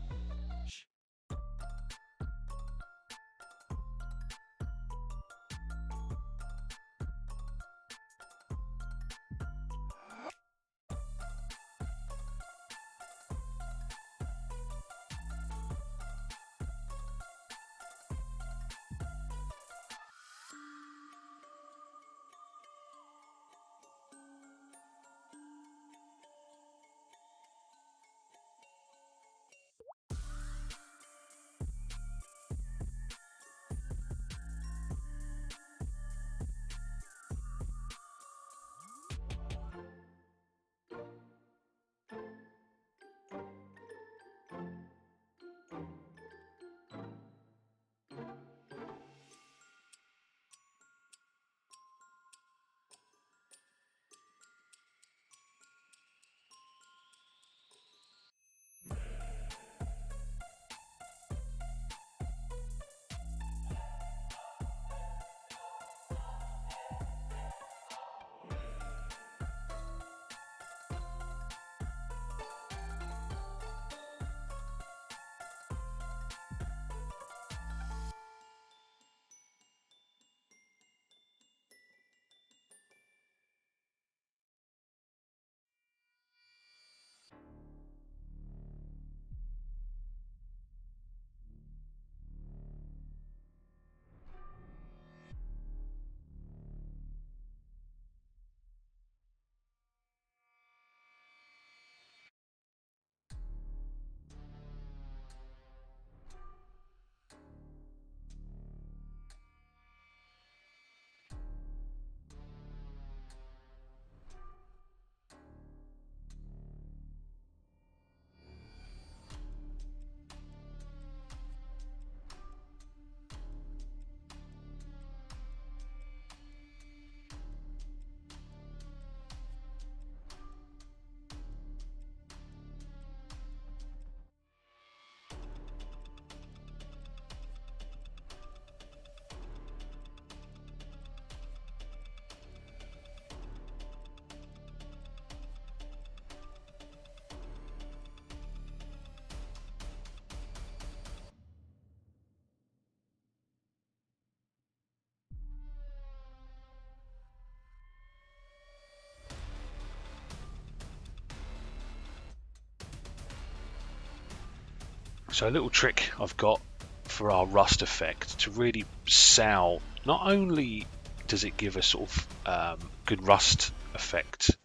So a little trick I've got for our rust effect to really sell. Not only does it give a sort of good rust effect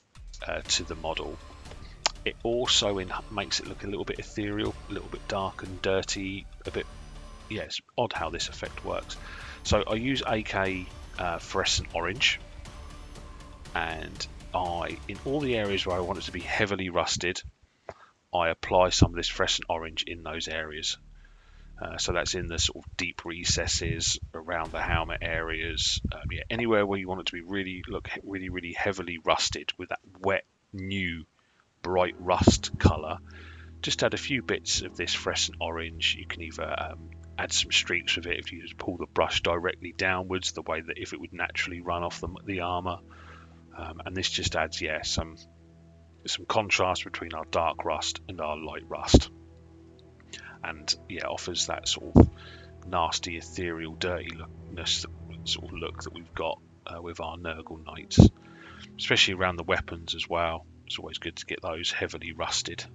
to the model, it also makes it look a little bit ethereal, a little bit dark and dirty, a bit, yeah, it's odd how this effect works. So I use AK fluorescent orange, and in all the areas where I want it to be heavily rusted, I apply some of this fluorescent orange in those areas. So that's in the sort of deep recesses, around the helmet areas, yeah, anywhere where you want it to be really heavily rusted with that wet, new, bright rust colour. Just add a few bits of this fluorescent orange. You can either add some streaks with it if you just pull the brush directly downwards, the way that if it would naturally run off the armour. And this just adds, yeah, some contrast between our dark rust and our light rust. And yeah, offers that sort of nasty, ethereal, dirtiness sort of look that we've got with our Nurgle Knights, especially around the weapons as well. It's always good to get those heavily rusted.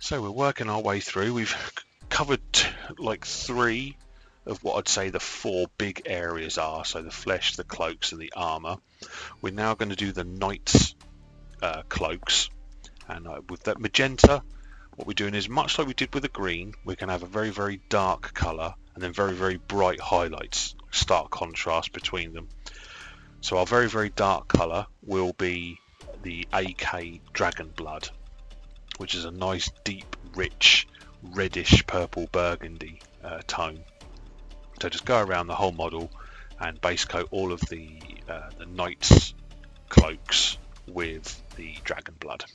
So we're working our way through. We've covered like 3 of what I'd say the 4 big areas are. So the flesh, the cloaks, and the armor. We're now going to do the knight's cloaks, and with that magenta, what we're doing is much like we did with the green. We're going to have a very, very dark color and then very, very bright highlights, stark contrast between them. So our very, very dark color will be the AK Dragon Blood, which is a nice, deep, rich, reddish purple burgundy tone. So just go around the whole model and base coat all of the knight's cloaks with the Dragon Blood.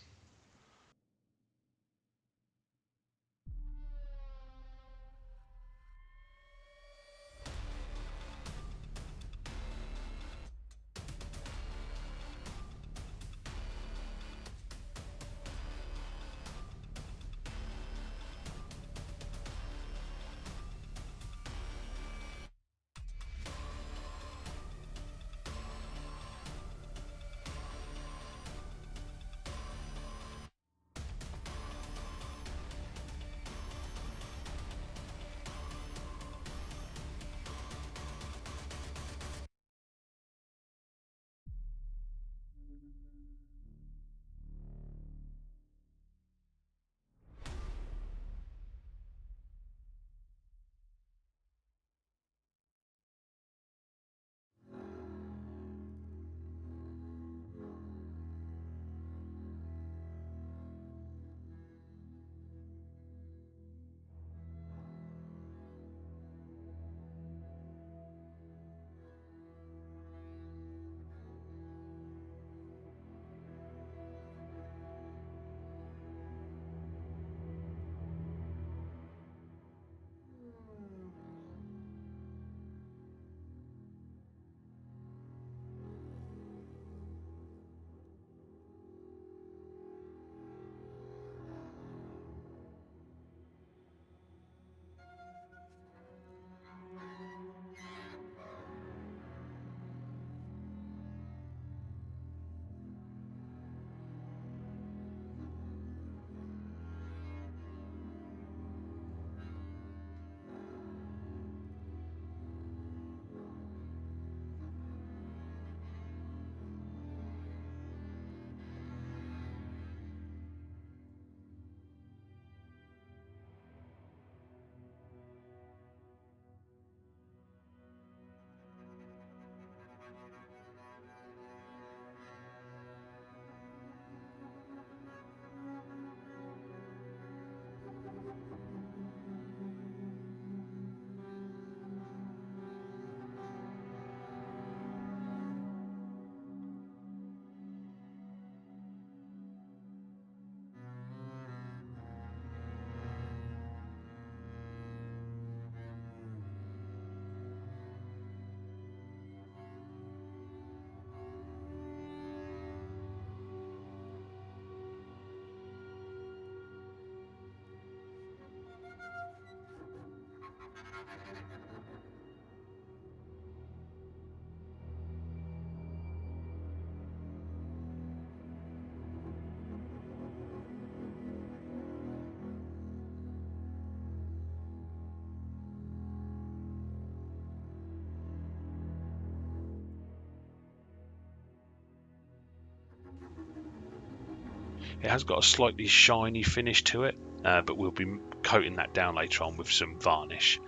It has got a slightly shiny finish to it, but we'll be coating that down later on with some varnish.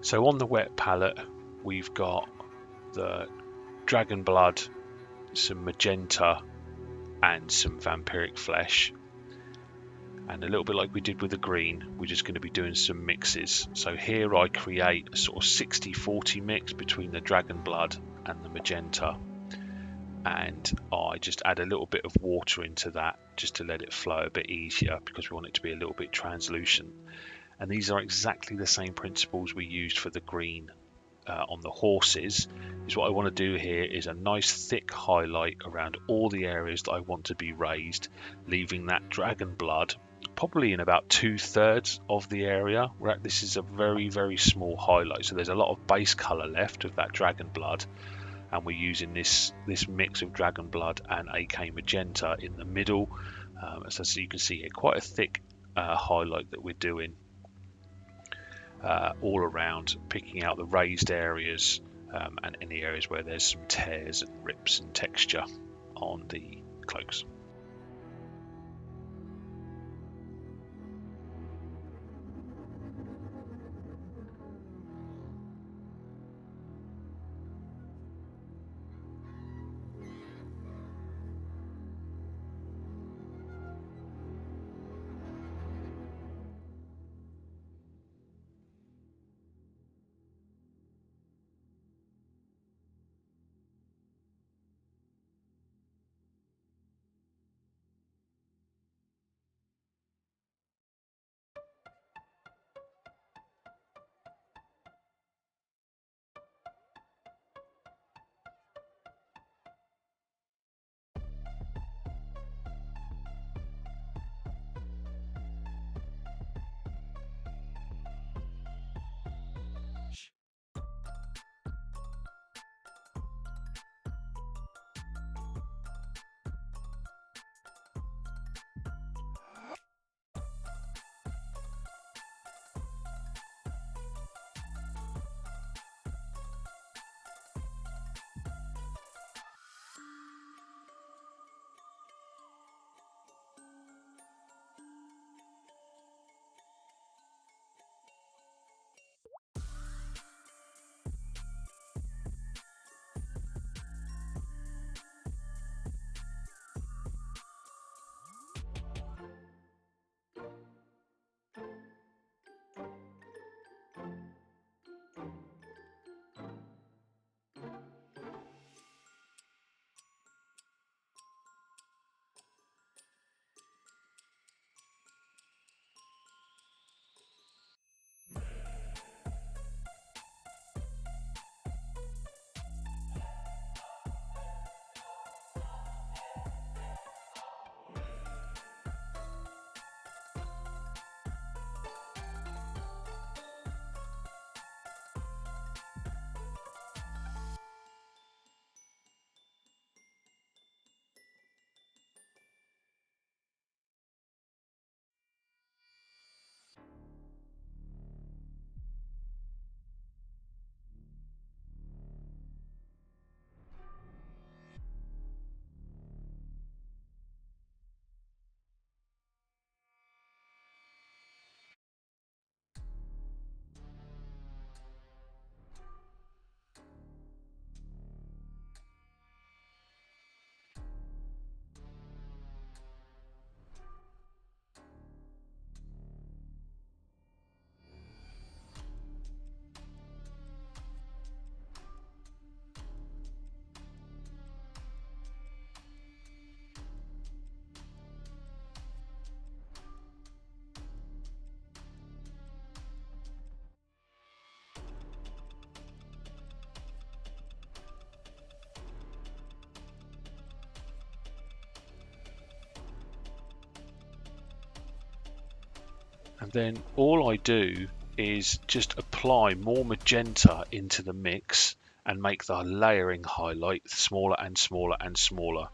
So on the wet palette, we've got the Dragon Blood, some Magenta, and some Vampiric Flesh. And a little bit like we did with the green, we're just going to be doing some mixes. So here I create a sort of 60-40 mix between the Dragon Blood and the Magenta. And I just add a little bit of water into that just to let it flow a bit easier, because we want it to be a little bit translucent. And these are exactly the same principles we used for the green on the horses. Is what I want to do here is a nice thick highlight around all the areas that I want to be raised, leaving that Dragon Blood probably in about 2/3 of the area. This is a very, very small highlight, so there's a lot of base color left of that Dragon Blood, and we're using this mix of Dragon Blood and AK Magenta in the middle. So you can see here, quite a thick highlight that we're doing all around, picking out the raised areas and any areas where there's some tears and rips and texture on the cloaks. And then all I do is just apply more magenta into the mix and make the layering highlight smaller and smaller and smaller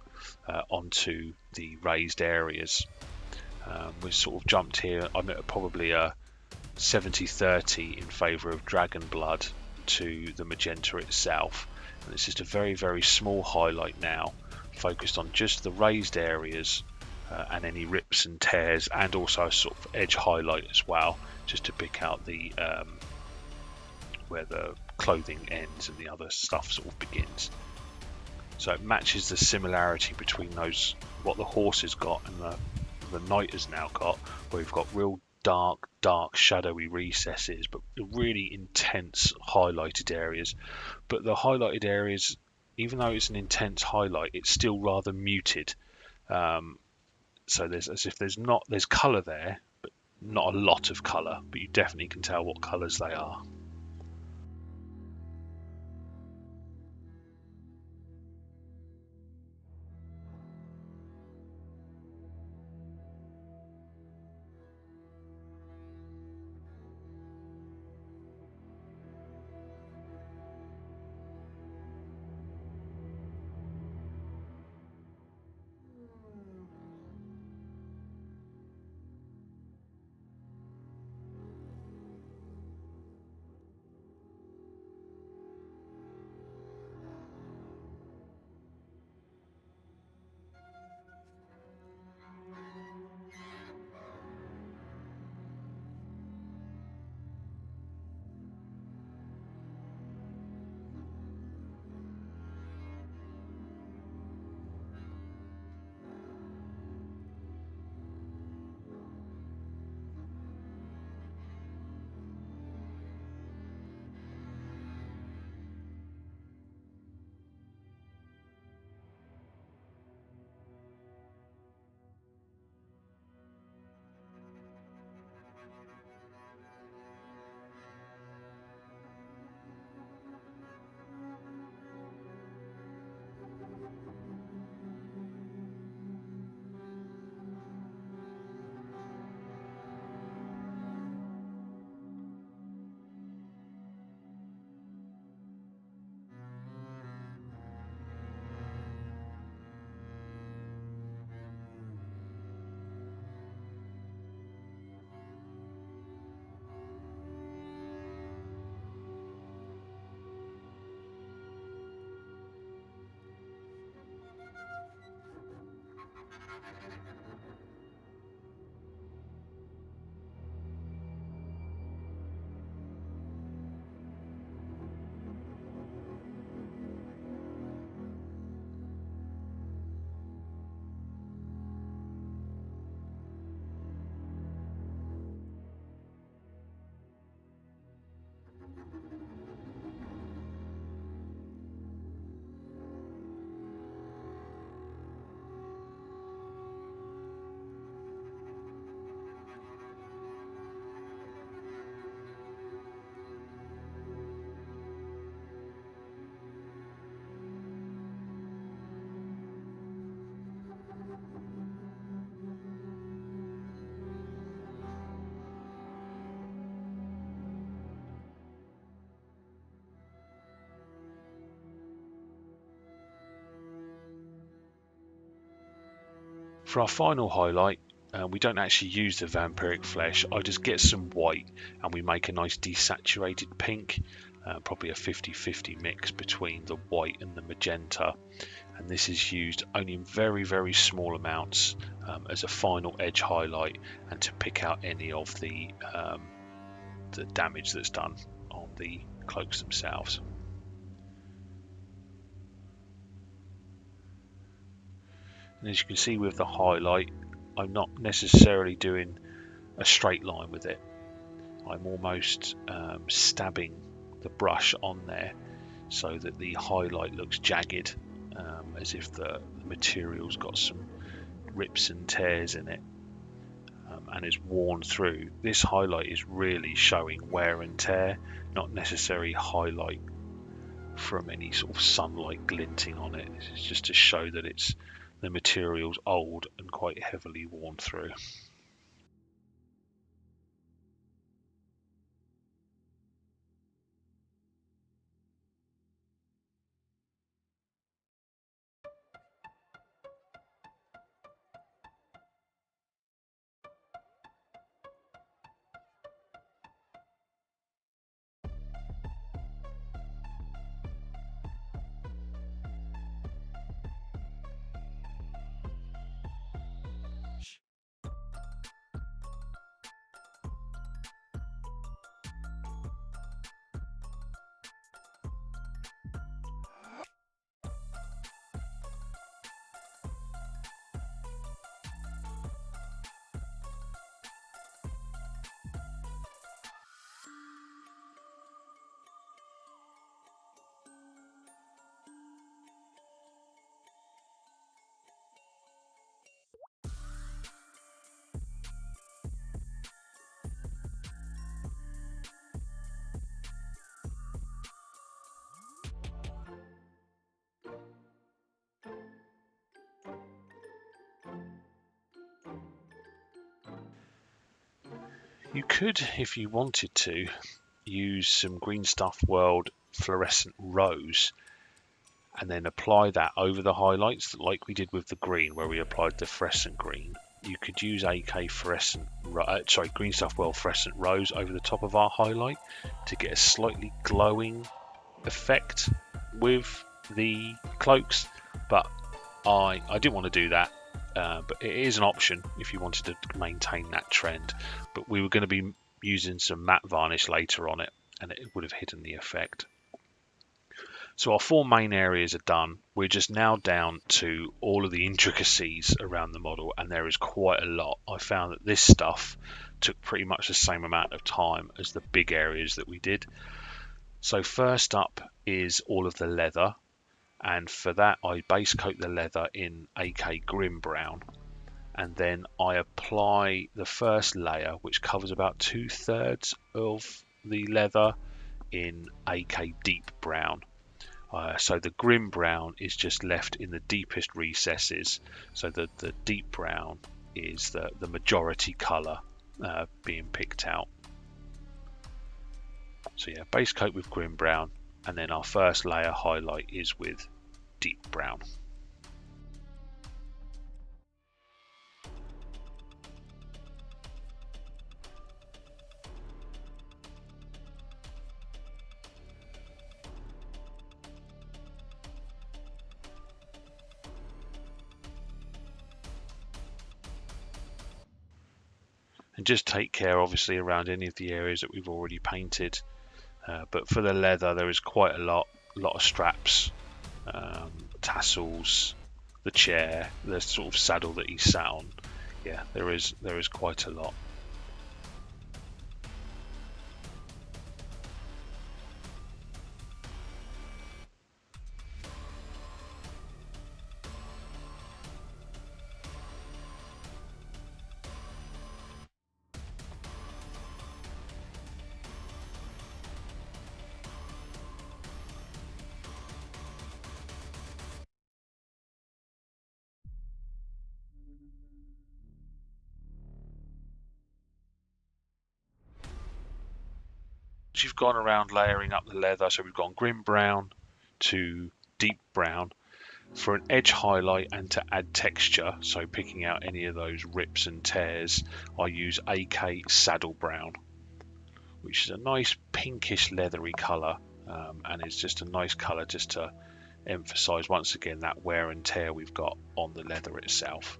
onto the raised areas. We've sort of jumped here. I'm at probably a 70-30 in favour of Dragon Blood to the magenta itself. And it's just a very, very small highlight now, focused on just the raised areas and any rips and tears, and also a sort of edge highlight as well, just to pick out the where the clothing ends and the other stuff sort of begins. So it matches the similarity between those, what the horse has got and the knight has now got, where we've got real dark shadowy recesses, but really intense highlighted areas. But the highlighted areas, even though it's an intense highlight, it's still rather muted. So there's as if there's colour there, but not a lot of colour, but you definitely can tell what colours they are. For our final highlight, we don't actually use the Vampiric Flesh. I just get some white and we make a nice desaturated pink, probably a 50-50 mix between the white and the magenta. And this is used only in very small amounts as a final edge highlight and to pick out any of the damage that's done on the cloaks themselves. And as you can see with the highlight, I'm not necessarily doing a straight line with it. I'm almost stabbing the brush on there so that the highlight looks jagged, as if the material's got some rips and tears in it and is worn through. This highlight is really showing wear and tear, not necessarily highlight from any sort of sunlight glinting on it. This is just to show that the material's old and quite heavily worn through. You could, if you wanted to, use some Green Stuff World fluorescent rose and then apply that over the highlights like we did with the green where we applied the fluorescent green. You could use AK Green Stuff World fluorescent rose over the top of our highlight to get a slightly glowing effect with the cloaks, but I didn't want to do that. But it is an option if you wanted to maintain that trend. But we were going to be using some matte varnish later on it, and it would have hidden the effect. So our four main areas are done. We're just now down to all of the intricacies around the model, and there is quite a lot. I found that this stuff took pretty much the same amount of time as the big areas that we did. So first up is all of the leather. And for that I base coat the leather in AK Grim Brown, and then I apply the first layer, which covers about 2/3 of the leather, in AK Deep Brown. So the Grim Brown is just left in the deepest recesses, so the Deep Brown is the majority colour being picked out. So yeah, base coat with Grim Brown, and then our first layer highlight is with Deep Brown. And just take care obviously around any of the areas that we've already painted, but for the leather there is quite a lot of straps, tassels, the chair, the sort of saddle that he sat on. Yeah, there is quite a lot. You've gone around layering up the leather, so we've gone Grim Brown to Deep Brown. For an edge highlight and to add texture, so picking out any of those rips and tears, I use AK Saddle Brown, which is a nice pinkish leathery colour, and it's just a nice colour just to emphasise once again that wear and tear we've got on the leather itself.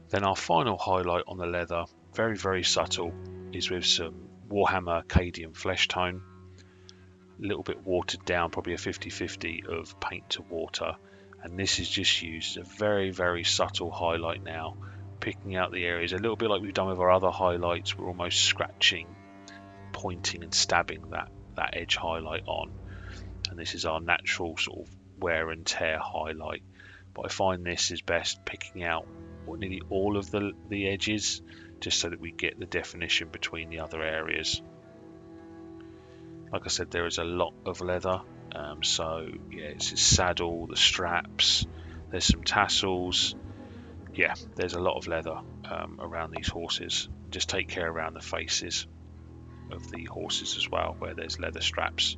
Then our final highlight on the leather, very subtle, is with some Warhammer Cadian Fleshtone, a little bit watered down, probably a 50-50 of paint to water, and this is just used as a very subtle highlight now, picking out the areas a little bit like we've done with our other highlights. We're almost scratching, pointing and stabbing that edge highlight on, and this is our natural sort of wear and tear highlight. But I find this is best picking out nearly all of the edges, just so that we get the definition between the other areas. Like I said, there is a lot of leather, so yeah, it's his saddle, the straps, there's some tassels. Yeah, there's a lot of leather around these horses. Just take care around the faces of the horses as well, where there's leather straps.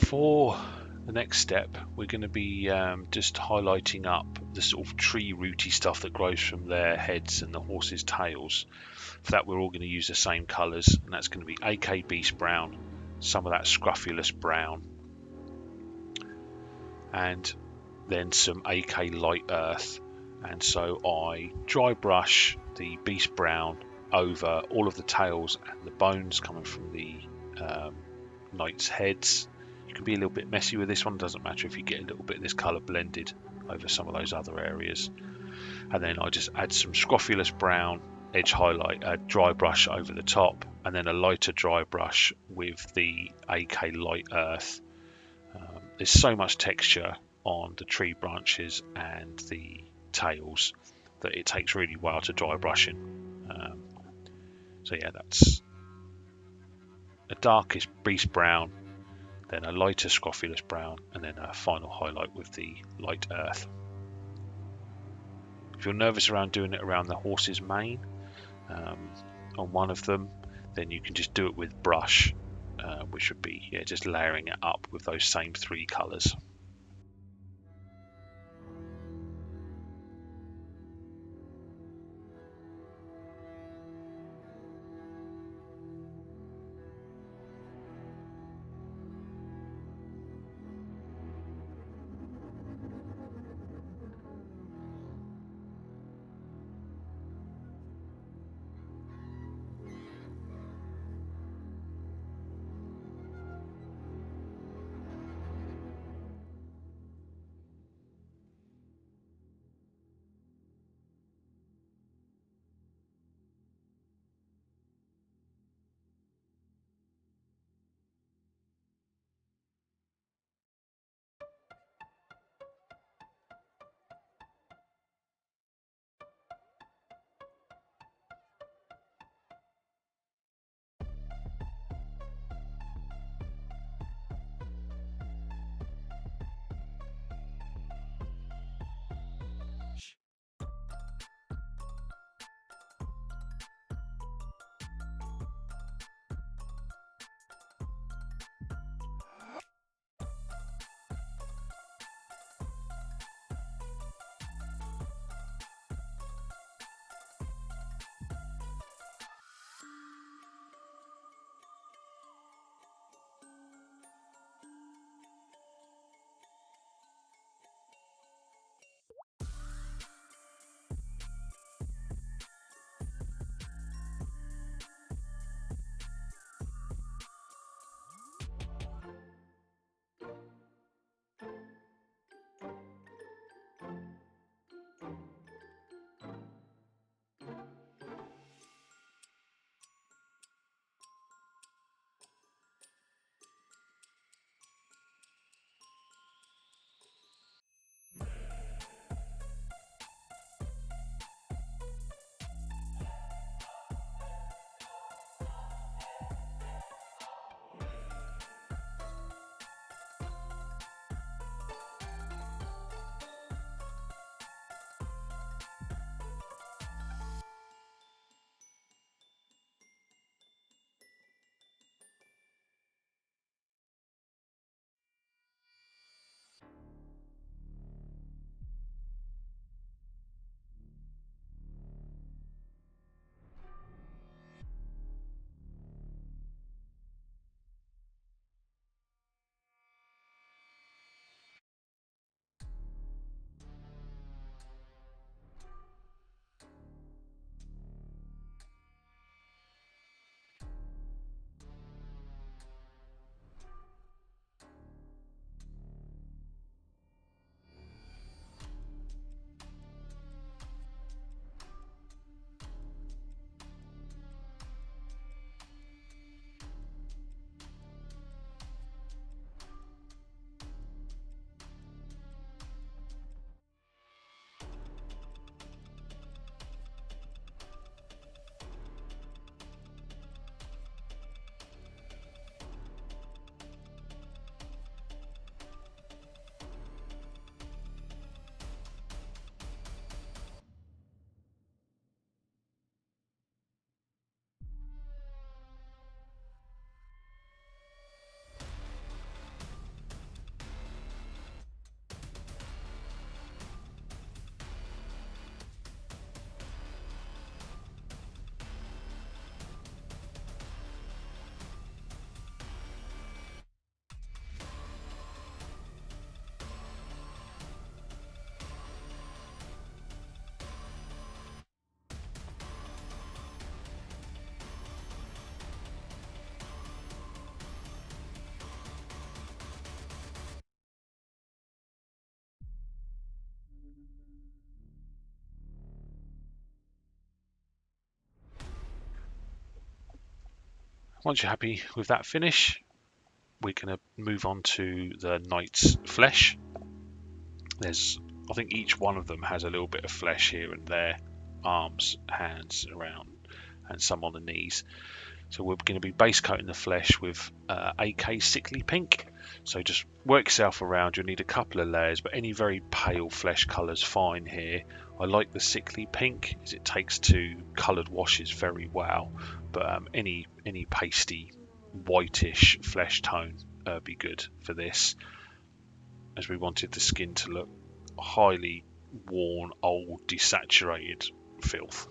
For the next step, we're going to be just highlighting up the sort of tree rooty stuff that grows from their heads and the horses' tails. For that, we're all going to use the same colours, and that's going to be AK Beast Brown, some of that Scrofulous Brown, and then some AK Light Earth. And so I dry brush the Beast Brown over all of the tails and the bones coming from the knight's heads. You can be a little bit messy with this one, doesn't matter if you get a little bit of this colour blended over some of those other areas. And then I just add some Scrofulous Brown edge highlight, dry brush over the top, and then a lighter dry brush with the AK Light Earth. There's so much texture on the tree branches and the tails that it takes really well to dry brushing. So yeah, that's a darkish Beast Brown, then a lighter Scrofulous Brown, and then a final highlight with the Light Earth. If you're nervous around doing it around the horse's mane on one of them, then you can just do it with brush, which would be just layering it up with those same three colours. Once you're happy with that finish, we're going to move on to the Knight's flesh. I think each one of them has a little bit of flesh here and there, arms, hands, around, and some on the knees. So we're going to be base coating the flesh with AK Sickly Pink. So just work yourself around. You'll need a couple of layers, but any very pale flesh colour's fine here. I like the Sickly Pink as it takes to coloured washes very well, but any pasty whitish flesh tone be good for this, as we wanted the skin to look highly worn, old, desaturated filth.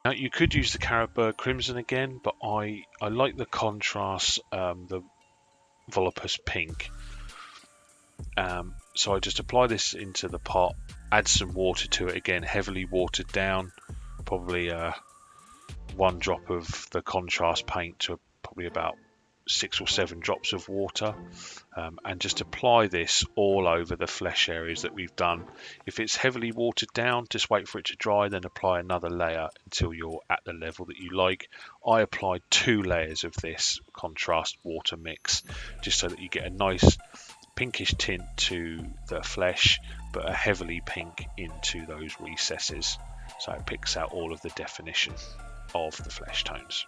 Now you could use the Carroburg Crimson again, but I like the contrast. Volupus pink. So I just apply this into the pot, add some water to it again, heavily watered down, probably 1 drop of the contrast paint to probably about 6 or 7 drops of water, and just apply this all over the flesh areas that we've done. If it's heavily watered down, just wait for it to dry, then apply another layer until you're at the level that you like. I applied 2 layers of this contrast water mix just so that you get a nice pinkish tint to the flesh, but a heavily pink into those recesses, so it picks out all of the definition of the flesh tones.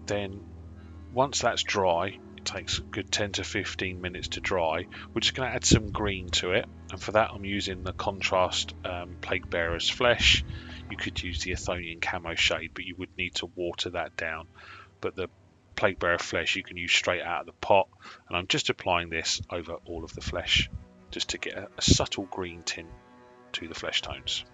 Then once that's dry, it takes a good 10 to 15 minutes to dry. We're just going to add some green to it, and for that I'm using the contrast Plaguebearer's Flesh. You could use the Athonian Camoshade, but you would need to water that down. But the Plaguebearer Flesh you can use straight out of the pot, and I'm just applying this over all of the flesh just to get a subtle green tint to the flesh tones.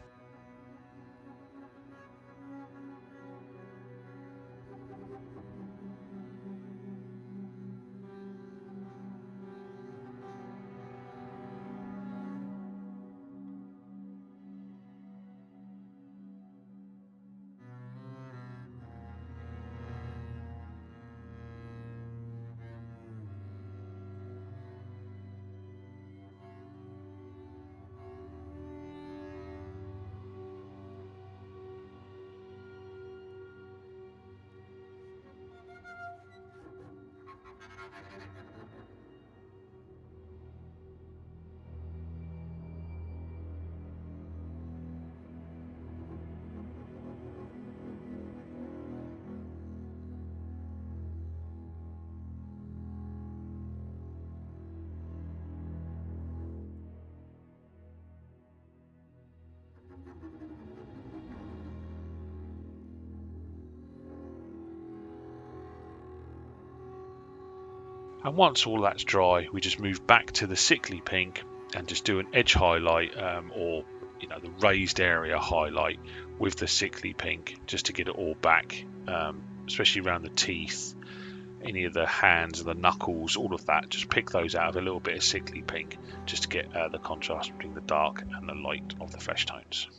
And once all that's dry, we just move back to the sickly pink and just do an edge highlight, or the raised area highlight with the sickly pink, just to get it all back, especially around the teeth, any of the hands and the knuckles, all of that. Just pick those out of a little bit of sickly pink, just to get the contrast between the dark and the light of the flesh tones.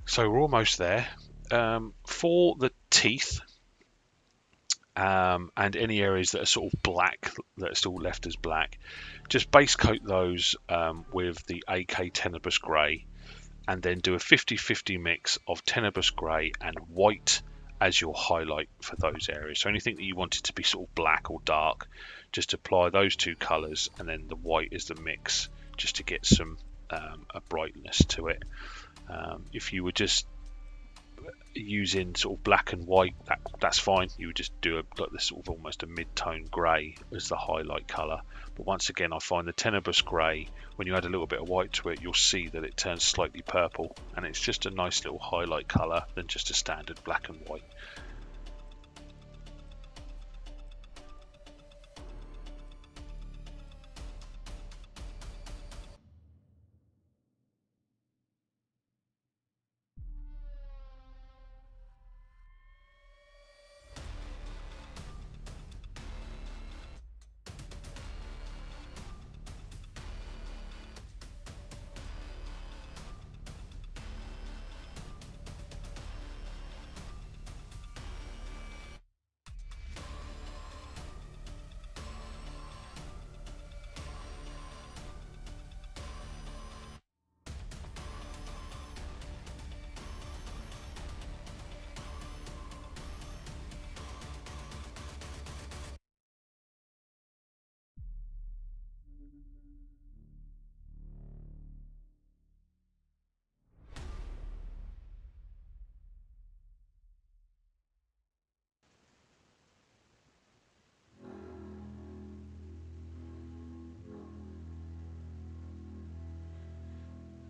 So we're almost there. For the teeth, and any areas that are sort of black, that are still left as black, just base coat those with the AK Tenebrous Grey, and then do a 50-50 mix of Tenebrous Grey and white as your highlight for those areas. So anything that you wanted to be sort of black or dark, just apply those two colours, and then the white is the mix, just to get some a brightness to it. If you were just using sort of black and white, that's fine. You would just do like this sort of almost a mid-tone grey as the highlight colour. But once again, I find the Tenebrous Grey, when you add a little bit of white to it, you'll see that it turns slightly purple, and it's just a nice little highlight colour than just a standard black and white.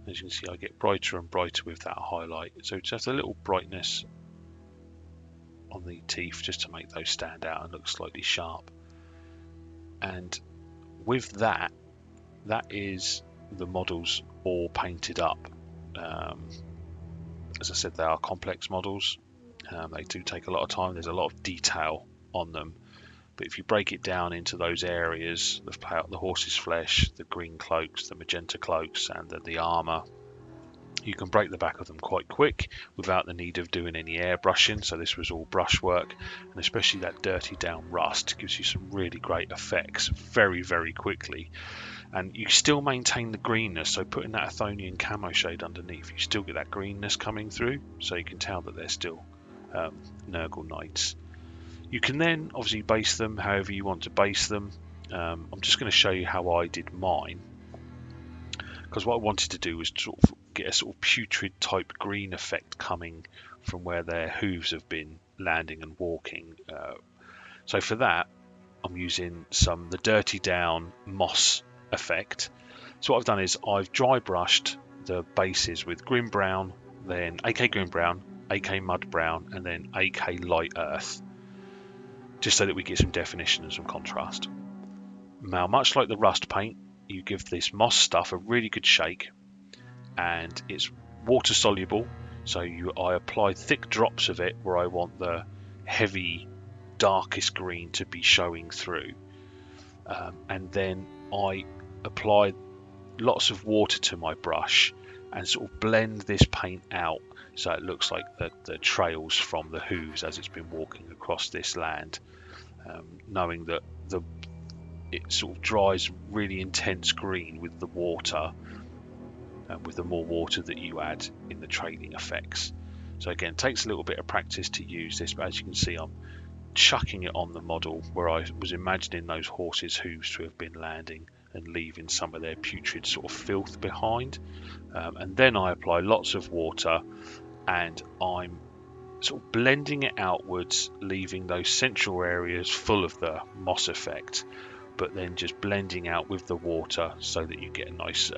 As you can see, I get brighter and brighter with that highlight. So just a little brightness on the teeth just to make those stand out and look slightly sharp. And with that, that is the models all painted up. As I said, they are complex models. They do take a lot of time. There's a lot of detail on them. But if you break it down into those areas, the horse's flesh, the green cloaks, the magenta cloaks, and the armour, you can break the back of them quite quick without the need of doing any airbrushing. So this was all brushwork, and especially that dirty down rust gives you some really great effects very, very quickly. And you still maintain the greenness, so putting that Athonian Camoshade underneath, you still get that greenness coming through, so you can tell that they're still Nurgle Knights. You can then obviously base them however you want to base them. I'm just going to show you how I did mine, because what I wanted to do was sort of get a sort of putrid type green effect coming from where their hooves have been landing and walking. So for that, I'm using the dirty down moss effect. So what I've done is I've dry brushed the bases with Grim Brown, then AK Grim Brown, AK Mud Brown, and then AK Light Earth, just so that we get some definition and some contrast. Now, much like the rust paint, you give this moss stuff a really good shake, and it's water soluble, so I apply thick drops of it where I want the heavy darkest green to be showing through, and then I apply lots of water to my brush and sort of blend this paint out so it looks like the trails from the hooves as it's been walking across this land, knowing that it sort of dries really intense green with the water, and with the more water that you add in the trailing effects. So again, it takes a little bit of practice to use this, but as you can see, I'm chucking it on the model where I was imagining those horses' hooves to have been landing and leaving some of their putrid sort of filth behind. And then I apply lots of water, and I'm sort of blending it outwards, leaving those central areas full of the moss effect, but then just blending out with the water so that you get a nice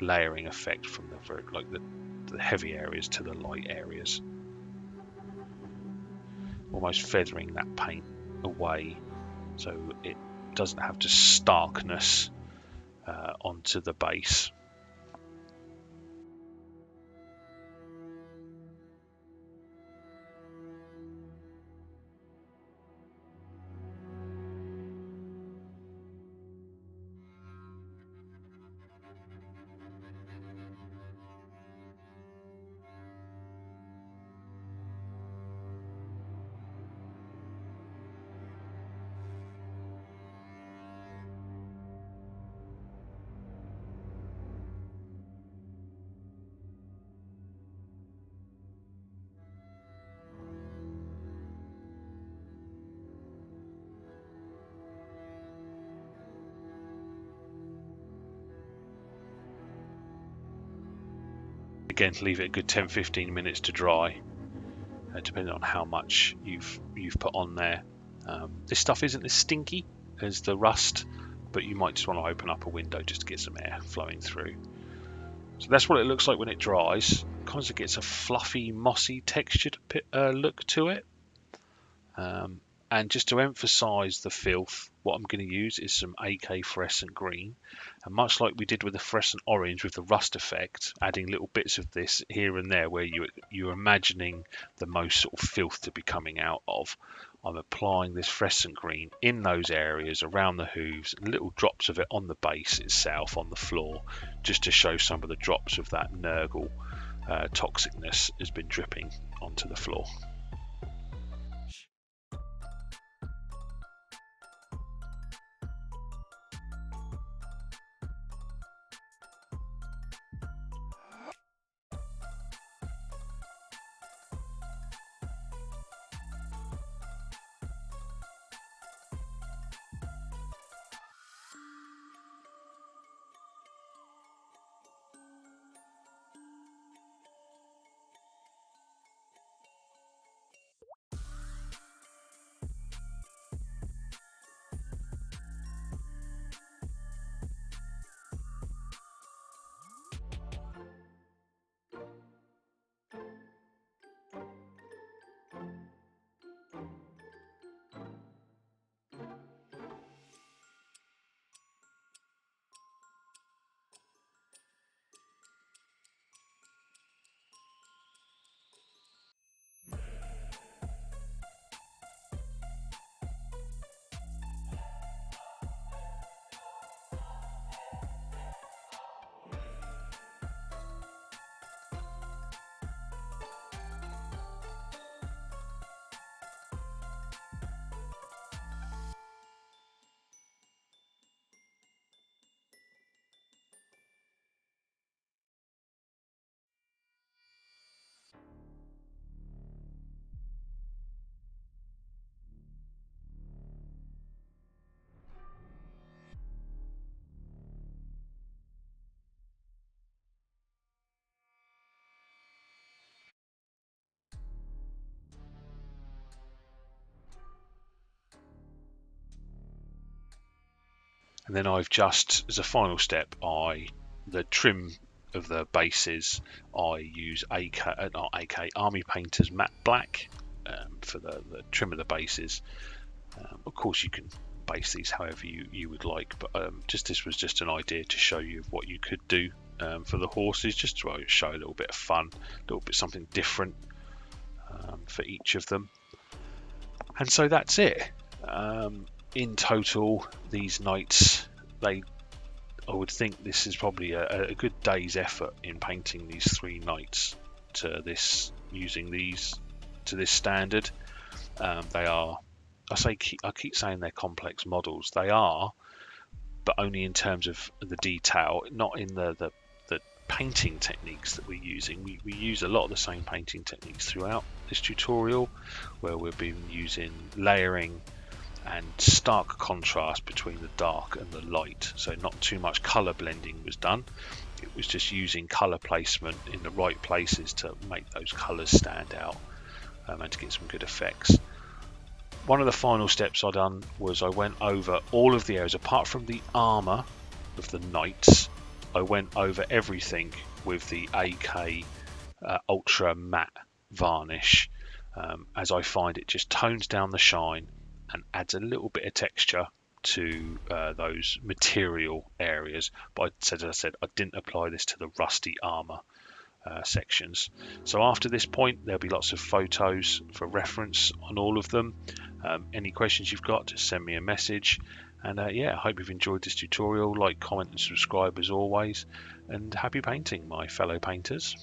layering effect from the heavy areas to the light areas, almost feathering that paint away so it doesn't have to starkness onto the base. Again, leave it a good 10-15 minutes to dry, depending on how much you've put on there. This stuff isn't as stinky as the rust, but you might just want to open up a window just to get some air flowing through. So that's what it looks like when it dries. Kind of gets a fluffy, mossy textured look to it. And just to emphasize the filth, what I'm going to use is some AK Fluorescent Green. And much like we did with the Fluorescent Orange with the rust effect, adding little bits of this here and there where you're imagining the most sort of filth to be coming out of, I'm applying this Fluorescent Green in those areas around the hooves, and little drops of it on the base itself, on the floor, just to show some of the drops of that Nurgle toxicness has been dripping onto the floor. And then I've just, as a final step, the trim of the bases, I use Army Painter's matte black for the trim of the bases. Of course, you can base these however you would like, but this was just an idea to show you what you could do for the horses, just to show a little bit of fun, a little bit something different for each of them. And so that's it. In total, these knights, I would think this is probably a good day's effort in painting these 3 knights to this, using these to this standard. They are, I keep saying they're complex models. They are, but only in terms of the detail, not in the painting techniques that we're using. We use a lot of the same painting techniques throughout this tutorial, where we've been using layering and stark contrast between the dark and the light, so not too much color blending was done. It was just using color placement in the right places to make those colors stand out and to get some good effects. One of the final steps I done was I went over all of the areas apart from the armor of the knights. I went over everything with the AK Ultra Matte Varnish, as I find it just tones down the shine and adds a little bit of texture to those material areas. But as I said, I didn't apply this to the rusty armor sections. So after this point, there'll be lots of photos for reference on all of them. Any questions you've got, just send me a message. And yeah, I hope you've enjoyed this tutorial. Like, comment and subscribe as always, and happy painting, my fellow painters.